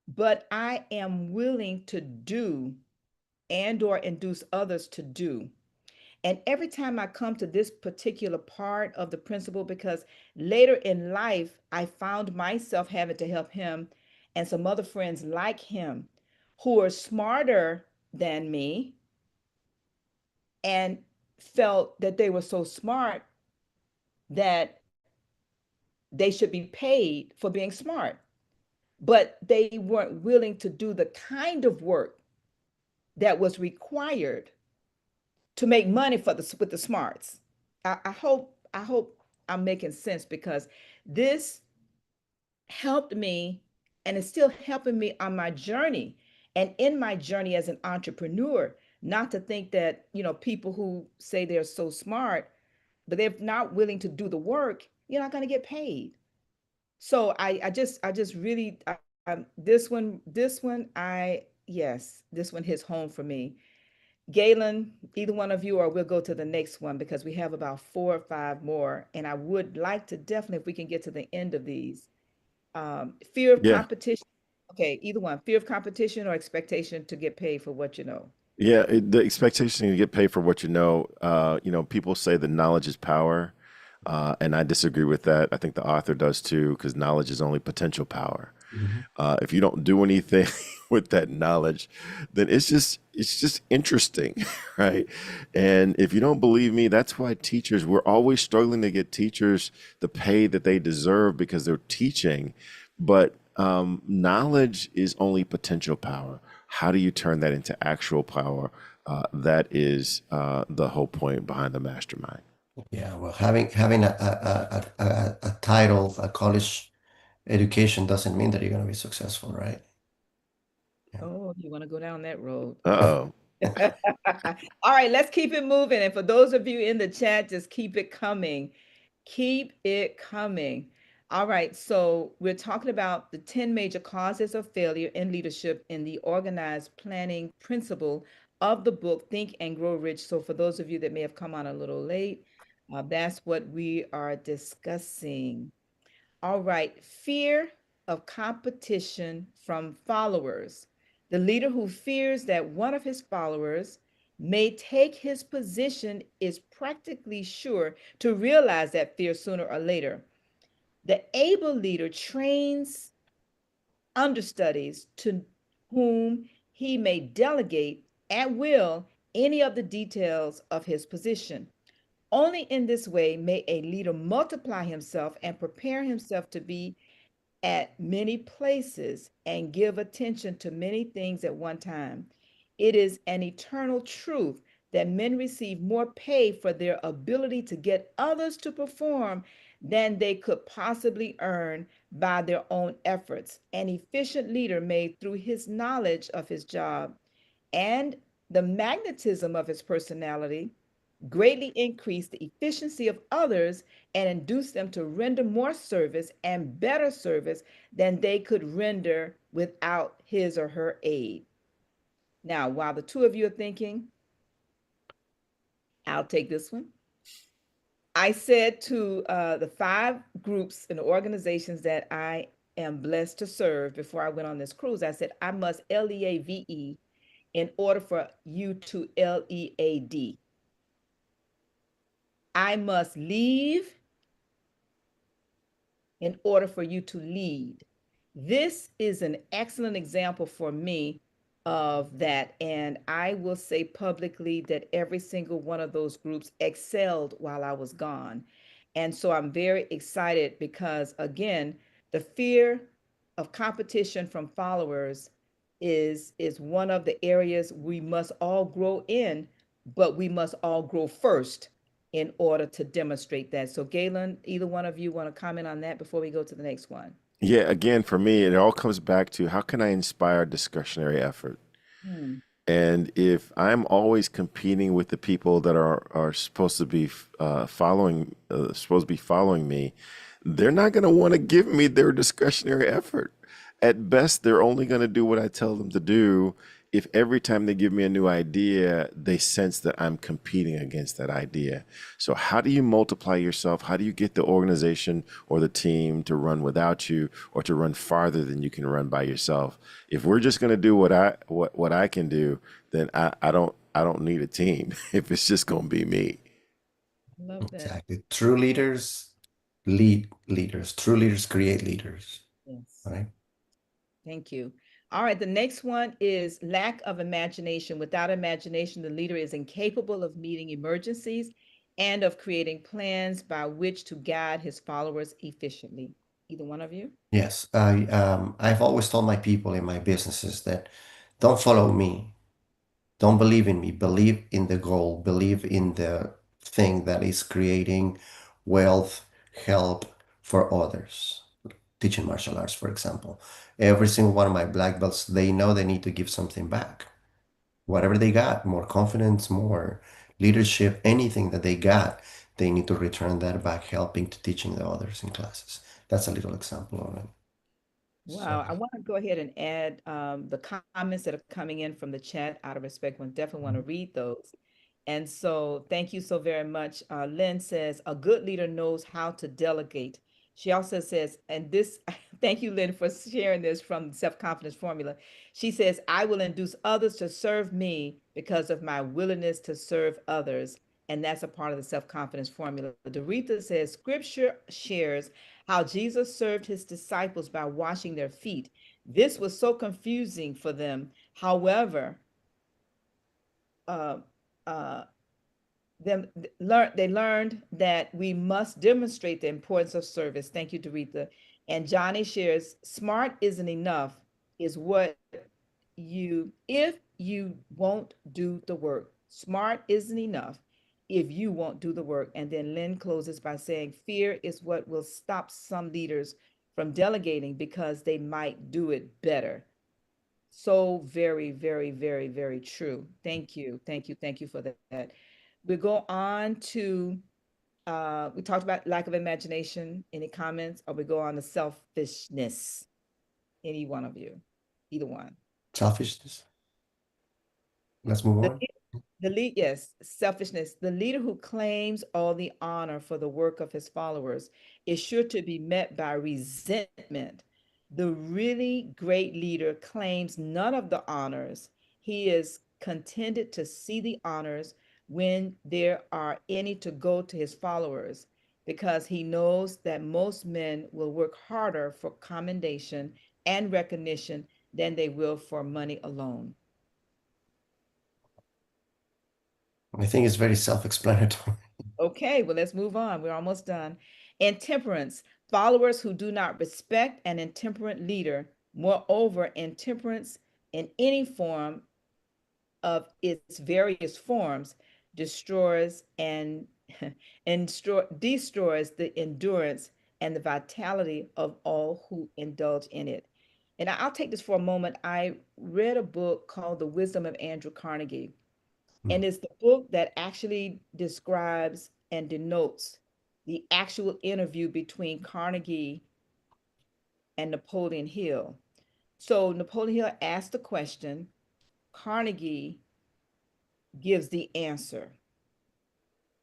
but I am willing to do and or induce others to do. And every time I come to this particular part of the principle, because later in life, I found myself having to help him and some other friends like him who are smarter than me and felt that they were so smart that they should be paid for being smart. But they weren't willing to do the kind of work that was required to make money for the with the smarts. I hope I'm making sense because this helped me and it's still helping me on my journey and in my journey as an entrepreneur. Not to think that people who say they're so smart but they're not willing to do the work, you're not going to get paid. So I just really this one I yes, this one hits home for me. Galen, either one of you, or we'll go to the next one because we have about four or five more. And I would like to definitely, if we can get to the end of these, fear of Yeah. competition. Okay, either one, fear of competition or expectation to get paid for what you know. Yeah, the expectation to get paid for what you know. People say that knowledge is power, and I disagree with that. I think the author does too, because knowledge is only potential power. Mhm. If you don't do anything with that knowledge, then it's just interesting, right? And if you don't believe me, that's why teachers, we're always struggling to get teachers the pay that they deserve because they're teaching. But knowledge is only potential power. How do you turn that into actual power? That is the whole point behind the mastermind. Yeah, well, having a title, a college education doesn't mean that you're going to be successful, right? Yeah. Oh, you want to go down that road? Uh-oh. All right, let's keep it moving. And for those of you in the chat, just keep it coming. Keep it coming. All right, so we're talking about the 10 major causes of failure in leadership in the organized planning principle of the book Think and Grow Rich. So for those of you that may have come on a little late, that's what we are discussing. All right, fear of competition from followers. The leader who fears that one of his followers may take his position is practically sure to realize that fear sooner or later. The able leader trains understudies to whom he may delegate at will any of the details of his position. Only in this way may a leader multiply himself and prepare himself to be at many places and give attention to many things at one time. It is an eternal truth that men receive more pay for their ability to get others to perform than they could possibly earn by their own efforts. An efficient leader made through his knowledge of his job and the magnetism of his personality greatly increase the efficiency of others and induce them to render more service and better service than they could render without his or her aid. Now, while the two of you are thinking, I'll take this one. I said to the five groups and organizations that I am blessed to serve before I went on this cruise, I said, I must LEAVE in order for you to LEAD. I must leave in order for you to lead. This is an excellent example for me of that. And I will say publicly that every single one of those groups excelled while I was gone. And so I'm very excited because, again, the fear of competition from followers is one of the areas we must all grow in, but we must all grow first in order to demonstrate that. So, Galen, either one of you want to comment on that before we go to the next one? Yeah, again, for me, it all comes back to how can I inspire discretionary effort? Hmm. And if I'm always competing with the people that are supposed to be following me, they're not going to want to give me their discretionary effort. At best, they're only going to do what I tell them to do. If every time they give me a new idea, they sense that I'm competing against that idea. So, how do you multiply yourself? How do you get the organization or the team to run without you or to run farther than you can run by yourself? If we're just going to do what I can do, then I don't need a team if it's just going to be me. I love that. Exactly. True leaders lead leaders. True leaders create leaders. Yes. Right? Thank you. All right, the next one is lack of imagination. Without imagination, the leader is incapable of meeting emergencies and of creating plans by which to guide his followers efficiently. Either one of you? Yes. I've always told my people in my businesses that don't follow me. Don't believe in me. Believe in the goal. Believe in the thing that is creating wealth, help for others. Teaching martial arts, for example. Every single one of my black belts, they know they need to give something back. Whatever they got, more confidence, more leadership, anything that they got, they need to return that back, helping to teaching the others in classes. That's a little example of it. So, Wow, I want to go ahead and add the comments that are coming in from the chat out of respect. I definitely want to read those. And so thank you so very much. Lynn says, a good leader knows how to delegate. She also says, and this, thank you, Lynn, for sharing this from the self-confidence formula. She says, I will induce others to serve me because of my willingness to serve others. And that's a part of the self-confidence formula. Doretha says, scripture shares how Jesus served his disciples by washing their feet. This was so confusing for them. However, uh, uh, they learned that we must demonstrate the importance of service. Thank you, Doretha. And Johnny shares, smart isn't enough, is what if you won't do the work. Smart isn't enough if you won't do the work. And then Lynn closes by saying, fear is what will stop some leaders from delegating because they might do it better. So very, very, very, very true. Thank you. Thank you. Thank you for that. We go on to we talked about lack of imagination. Any comments? Or we go on to selfishness? Any one of you? Either one. selfishness. Let's move The on. The lead, yes, selfishness. The leader who claims all the honor for the work of his followers is sure to be met by resentment. The really great leader claims none of the honors. He is contented to see the honors when there are any to go to his followers, because he knows that most men will work harder for commendation and recognition than they will for money alone. I think it's very self-explanatory. Okay, well, let's move on. We're almost done. Intemperance, followers who do not respect an intemperate leader. Moreover, intemperance in any form of its various forms destroys and destroys the endurance and the vitality of all who indulge in it. And I'll take this for a moment. I read a book called The Wisdom of Andrew Carnegie, and it's the book that actually describes and denotes the actual interview between Carnegie and Napoleon Hill. So Napoleon Hill asked the question, Carnegie gives the answer.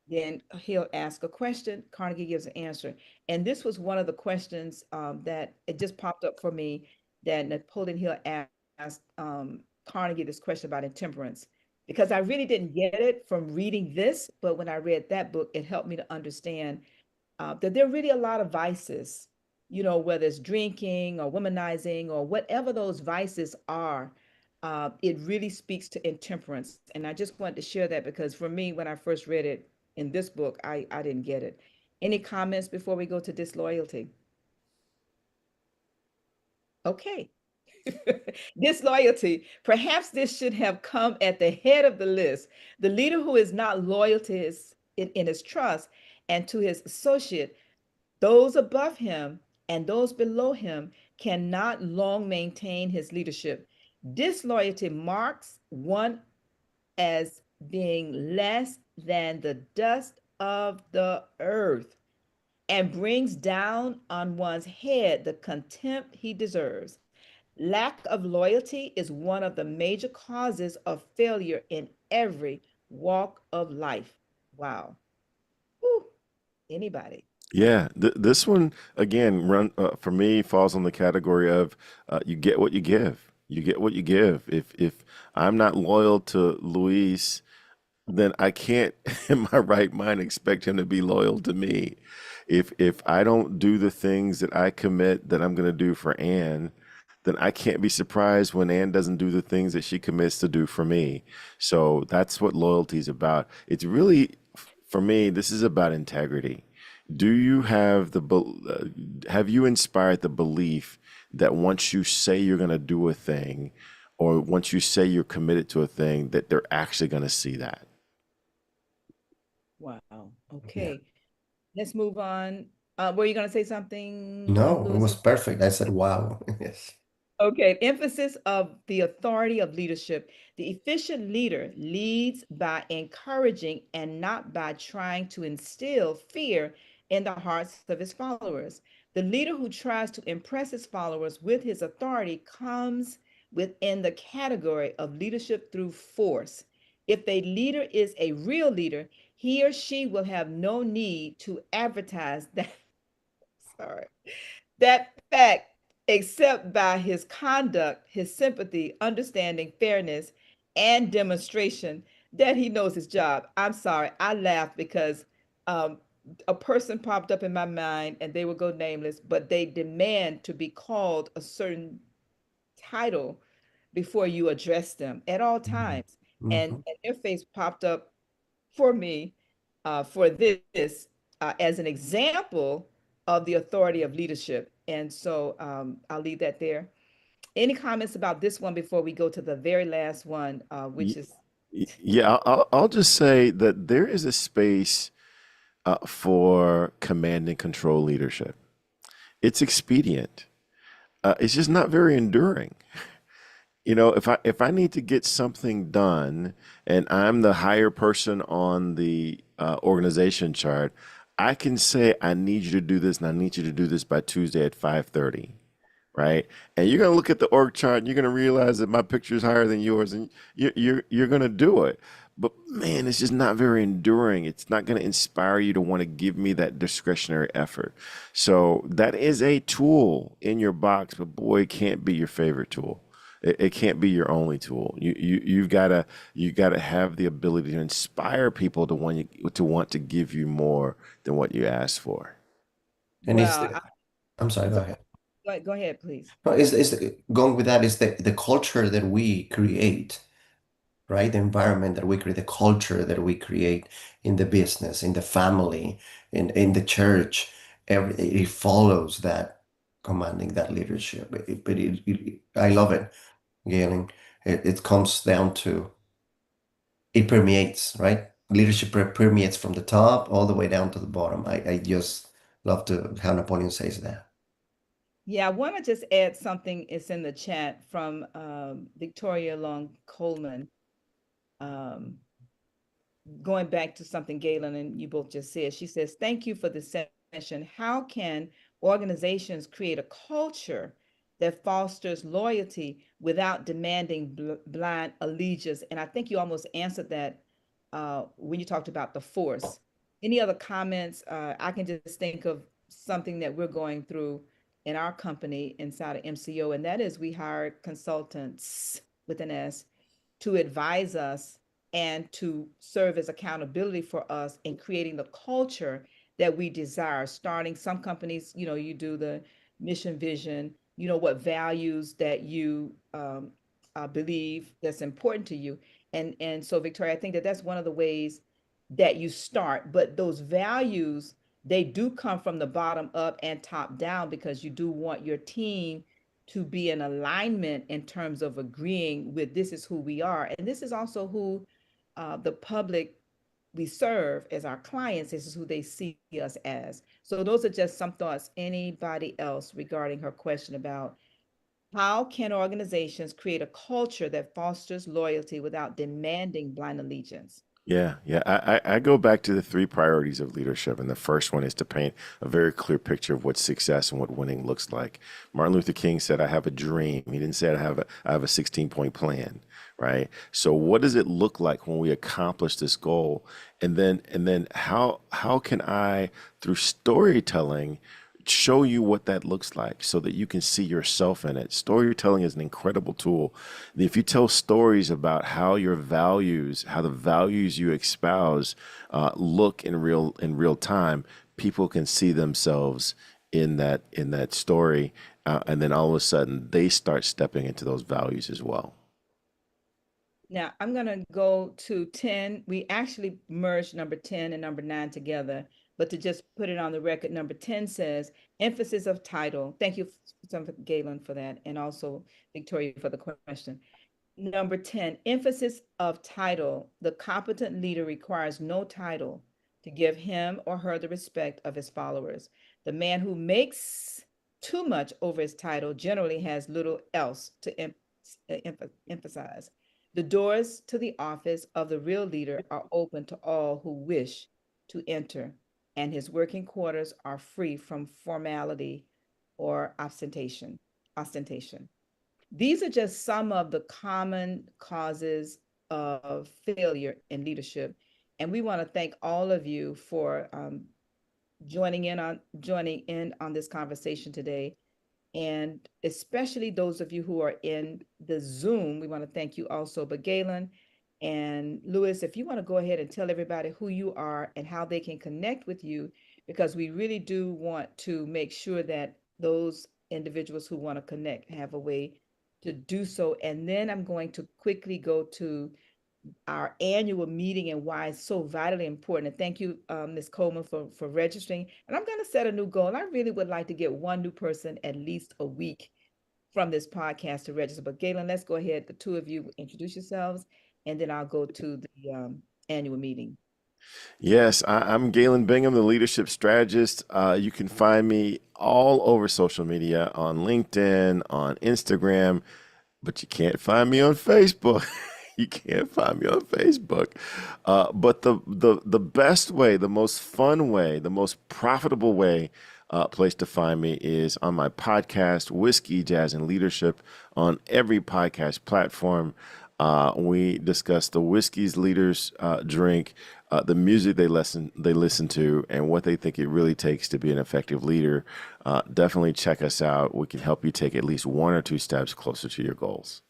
Then he'll ask a question, Carnegie gives an answer. And this was one of the questions that it just popped up for me, that Napoleon Hill asked Carnegie this question about intemperance. Because I really didn't get it from reading this, but when I read that book, it helped me to understand that there are really a lot of vices, whether it's drinking or womanizing or whatever those vices are. It really speaks to intemperance. And I just wanted to share that because for me, when I first read it in this book, I didn't get it. Any comments before we go to disloyalty? Okay. Disloyalty. Perhaps this should have come at the head of the list. The leader who is not loyal to in his trust and to his associate, those above him and those below him, cannot long maintain his leadership. Disloyalty marks one as being less than the dust of the earth and brings down on one's head the contempt he deserves. Lack of loyalty is one of the major causes of failure in every walk of life. Wow. Whew. Anybody? Yeah, this one again run for me falls on the category of you get what you give. You get what you give. If I'm not loyal to Luis, then I can't, in my right mind, expect him to be loyal to me. If I don't do the things that I commit that I'm going to do for Anne, then I can't be surprised when Anne doesn't do the things that she commits to do for me. So that's what loyalty is about. It's really, for me, this is about integrity. Do you have have you inspired the belief that once you say you're going to do a thing, or once you say you're committed to a thing, that they're actually going to see that? Wow. Yeah. Okay. Let's move on. Were you going to say something, No, it Louis? was perfect. I said, wow. Yes. Okay, emphasis of the authority of leadership. The efficient leader leads by encouraging and not by trying to instill fear in the hearts of his followers. The leader who tries to impress his followers with his authority comes within the category of leadership through force. If a leader is a real leader, he or she will have no need to advertise that. Sorry, that fact, except by his conduct, his sympathy, understanding, fairness, and demonstration that he knows his job. I'm sorry, I laugh because um, a person popped up in my mind and they will go nameless, but they demand to be called a certain title before you address them at all Mhm. times. Mhm. And their face popped up for me for this as an example of the authority of leadership. And so I'll leave that there. Any comments about this one before we go to the very last one, which is, Yeah, I'll just say that there is a space for command and control leadership. It's expedient. It's just not very enduring. You know, if I need to get something done and I'm the higher person on the organization chart, I can say I need you to do this and I need you to do this by Tuesday at 5:30, right? And you're gonna look at the org chart and you're gonna realize that my picture is higher than yours, and you're gonna do it. But man, it's just not very enduring. It's not gonna inspire you to want to give me that discretionary effort. So that is a tool in your box, but boy, it can't be your favorite tool. It can't be your only tool. You gotta have the ability to inspire people to want to give you more than what you ask for. And it's well, I'm sorry, go sorry, ahead. go ahead, please. No, going with that is the culture that we create, right? The environment that we create, the culture that we create in the business, in the family, in the church. It follows that commanding that leadership. I love it, Galen. It comes down to it permeates, right? Leadership permeates from the top all the way down to the bottom. I just love to how Napoleon says that. Yeah, I want to just add something. It's in the chat from Victoria Long Coleman. Um, Going back to something Galen and you both just said, she says, thank you for the session. How can organizations create a culture that fosters loyalty without demanding blind allegiance? And I think you almost answered that when you talked about the force. Any other comments? I can just think of something that we're going through in our company inside of MCO, and that is we hire consultants with an S to advise us and to serve as accountability for us in creating the culture that we desire. Starting some companies, you do the mission vision, what values that you believe that's important to you. And so, Victoria, I think that that's one of the ways that you start. But those values, they do come from the bottom up and top down because you do want your team to be in alignment in terms of agreeing with this is who we are. And this is also who the public we serve as our clients. This is who they see us as. So those are just some thoughts. Anybody else regarding her question about how can organizations create a culture that fosters loyalty without demanding blind allegiance? Yeah, yeah. I go back to the three priorities of leadership. And the first one is to paint a very clear picture of what success and what winning looks like. Martin Luther King said, I have a dream. He didn't say I have a 16-point plan, right? So what does it look like when we accomplish this goal? And then how can I, through storytelling, show you what that looks like so that you can see yourself in it. Storytelling is an incredible tool. If you tell stories about how your values, how the values you espouse look in real time, people can see themselves in that story, and then all of a sudden they start stepping into those values as well. Now I'm going to go to 10. We actually merged number 10 and number 9 together, but to just put it on the record, number 10 says emphasis of title. Thank you, Galen, for that, and also Victoria for the question. Number 10, emphasis of title. The competent leader requires no title to give him or her the respect of his followers. The man who makes too much over his title generally has little else to emphasize. The doors to the office of the real leader are open to all who wish to enter, and his working quarters are free from formality or ostentation. These are just some of the common causes of failure in leadership. And we want to thank all of you for joining in on this conversation today. And especially those of you who are in the Zoom, we want to thank you also. But Galen and Lewis, if you want to go ahead and tell everybody who you are and how they can connect with you, because we really do want to make sure that those individuals who want to connect have a way to do so. And then I'm going to quickly go to our annual meeting and why it's so vitally important. And thank you, Ms. Coleman, for registering. And I'm going to set a new goal. I really would like to get one new person at least a week from this podcast to register. But Galen, let's go ahead. The two of you introduce yourselves, and then I'll go to the annual meeting. Yes, I'm Galen Bingham, the leadership strategist. You can find me all over social media on LinkedIn, on Instagram, but you can't find me on Facebook. You can't find me on Facebook. But the best way, the most fun way, the most profitable way, place to find me is on my podcast, Whiskey, Jazz, and Leadership, on every podcast platform. We discuss the whiskeys leaders drink, the music they listen to, and what they think it really takes to be an effective leader. Definitely check us out. We can help you take at least one or two steps closer to your goals.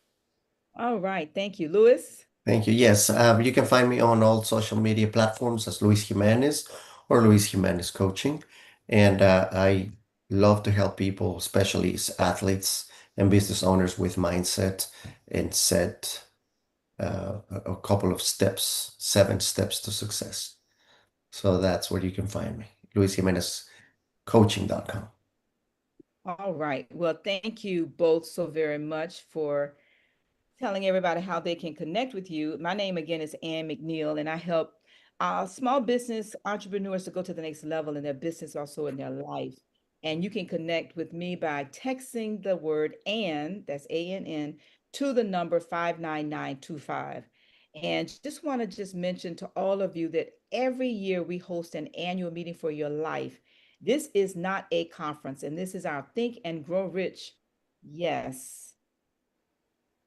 All right. Thank you, Lewis. Thank you. Yes, you can find me on all social media platforms as Luis Jimenez or Luis Jimenez Coaching. And I love to help people, especially athletes and business owners, with mindset and set a couple of steps, 7 steps to success. So that's where you can find me, luisjimenezcoaching.com. All right. Well, thank you both so very much telling everybody how they can connect with you. My name again is Ann McNeil, and I help small business entrepreneurs to go to the next level in their business, also in their life. And you can connect with me by texting the word "and," that's ANN, to the number 59925. And just want to just mention to all of you that every year we host an annual meeting for your life. This is not a conference, and this is our Think and Grow Rich. Yes,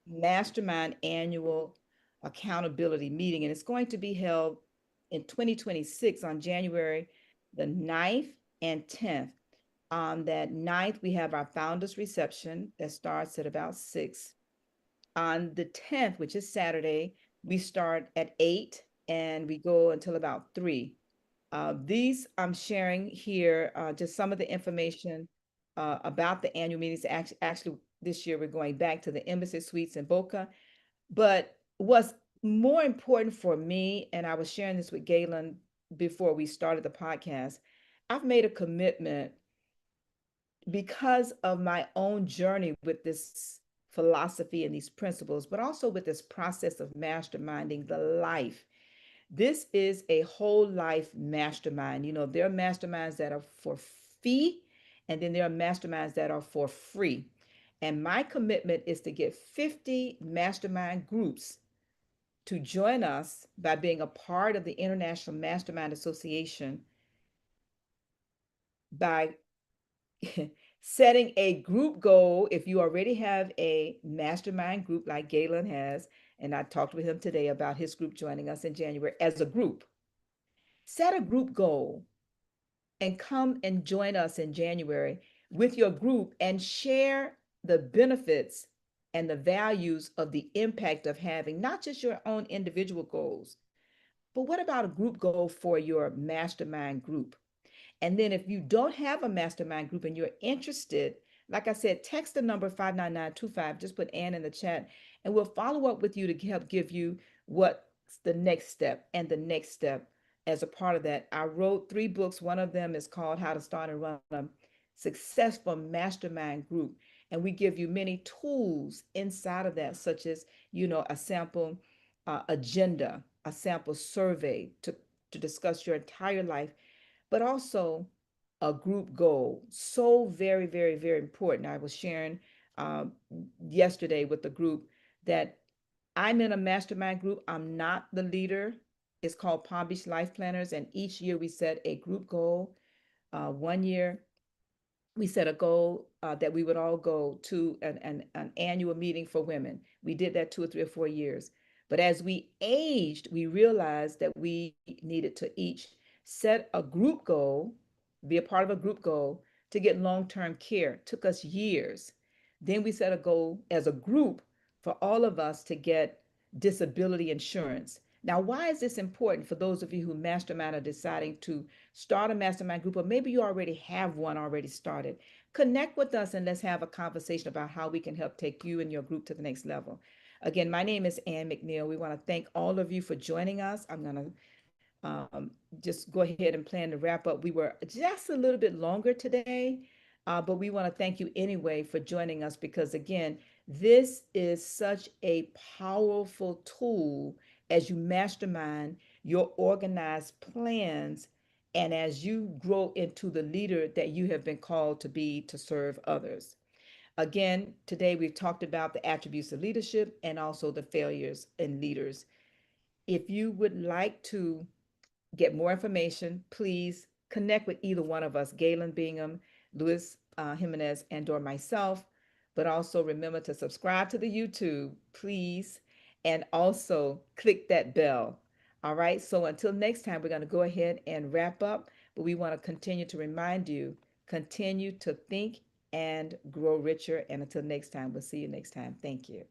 Mastermind annual accountability meeting, and it's going to be held in 2026 on January the 9th and 10th. On that 9th, we have our founders reception that starts at about 6. On the 10th, which is Saturday, we start at 8 and we go until about 3. These I'm sharing here, just some of the information about the annual meetings. Actually, this year we're going back to the Embassy Suites in Boca. But what's more important for me, and I was sharing this with Galen before we started the podcast, I've made a commitment because of my own journey with this philosophy and these principles, but also with this process of masterminding the life. This is a whole life mastermind. You know, there are masterminds that are for fee, and then there are masterminds that are for free. And my commitment is to get 50 mastermind groups to join us by being a part of the International Mastermind Association by setting a group goal. If you already have a mastermind group like Galen has, and I talked with him today about his group joining us in January as a group, set a group goal and come and join us in January with your group and share the benefits and the values of the impact of having not just your own individual goals, but what about a group goal for your mastermind group? And then if you don't have a mastermind group and you're interested, like I said, text the number 59925, just put Ann in the chat, and we'll follow up with you to help give you what's the next step and the next step as a part of that. I wrote 3 books. One of them is called How to Start and Run a Successful Mastermind Group. And we give you many tools inside of that, such as, a sample agenda, a sample survey to discuss your entire life, but also a group goal. So very, very, very important. I was sharing um, yesterday with the group that I'm in a mastermind group. I'm not the leader. It's called Palm Beach Life Planners. And each year we set a group goal. One year we set a goal that we would all go to an annual meeting for women. We did that 2 or 3 or 4 years. But as we aged, we realized that we needed to each set a group goal, be a part of a group goal to get long-term care. It took us years. Then we set a goal as a group for all of us to get disability insurance. Now, why is this important for those of you who mastermind are deciding to start a mastermind group, or maybe you already have one already started? Connect with us and let's have a conversation about how we can help take you and your group to the next level. Again, my name is Ann McNeil. We want to thank all of you for joining us. I'm going to just go ahead and plan to wrap up. We were just a little bit longer today, but we want to thank you anyway for joining us because, again, this is such a powerful tool as you mastermind your organized plans and as you grow into the leader that you have been called to be to serve others. Again, today we've talked about the attributes of leadership and also the failures in leaders. If you would like to get more information, please connect with either one of us, Galen Bingham, Luis Jimenez, and or myself. But also remember to subscribe to the YouTube, please, and also click that bell. All right, so until next time, we're going to go ahead and wrap up, but we want to continue to remind you, continue to think and grow richer. And until next time, we'll see you next time. Thank you.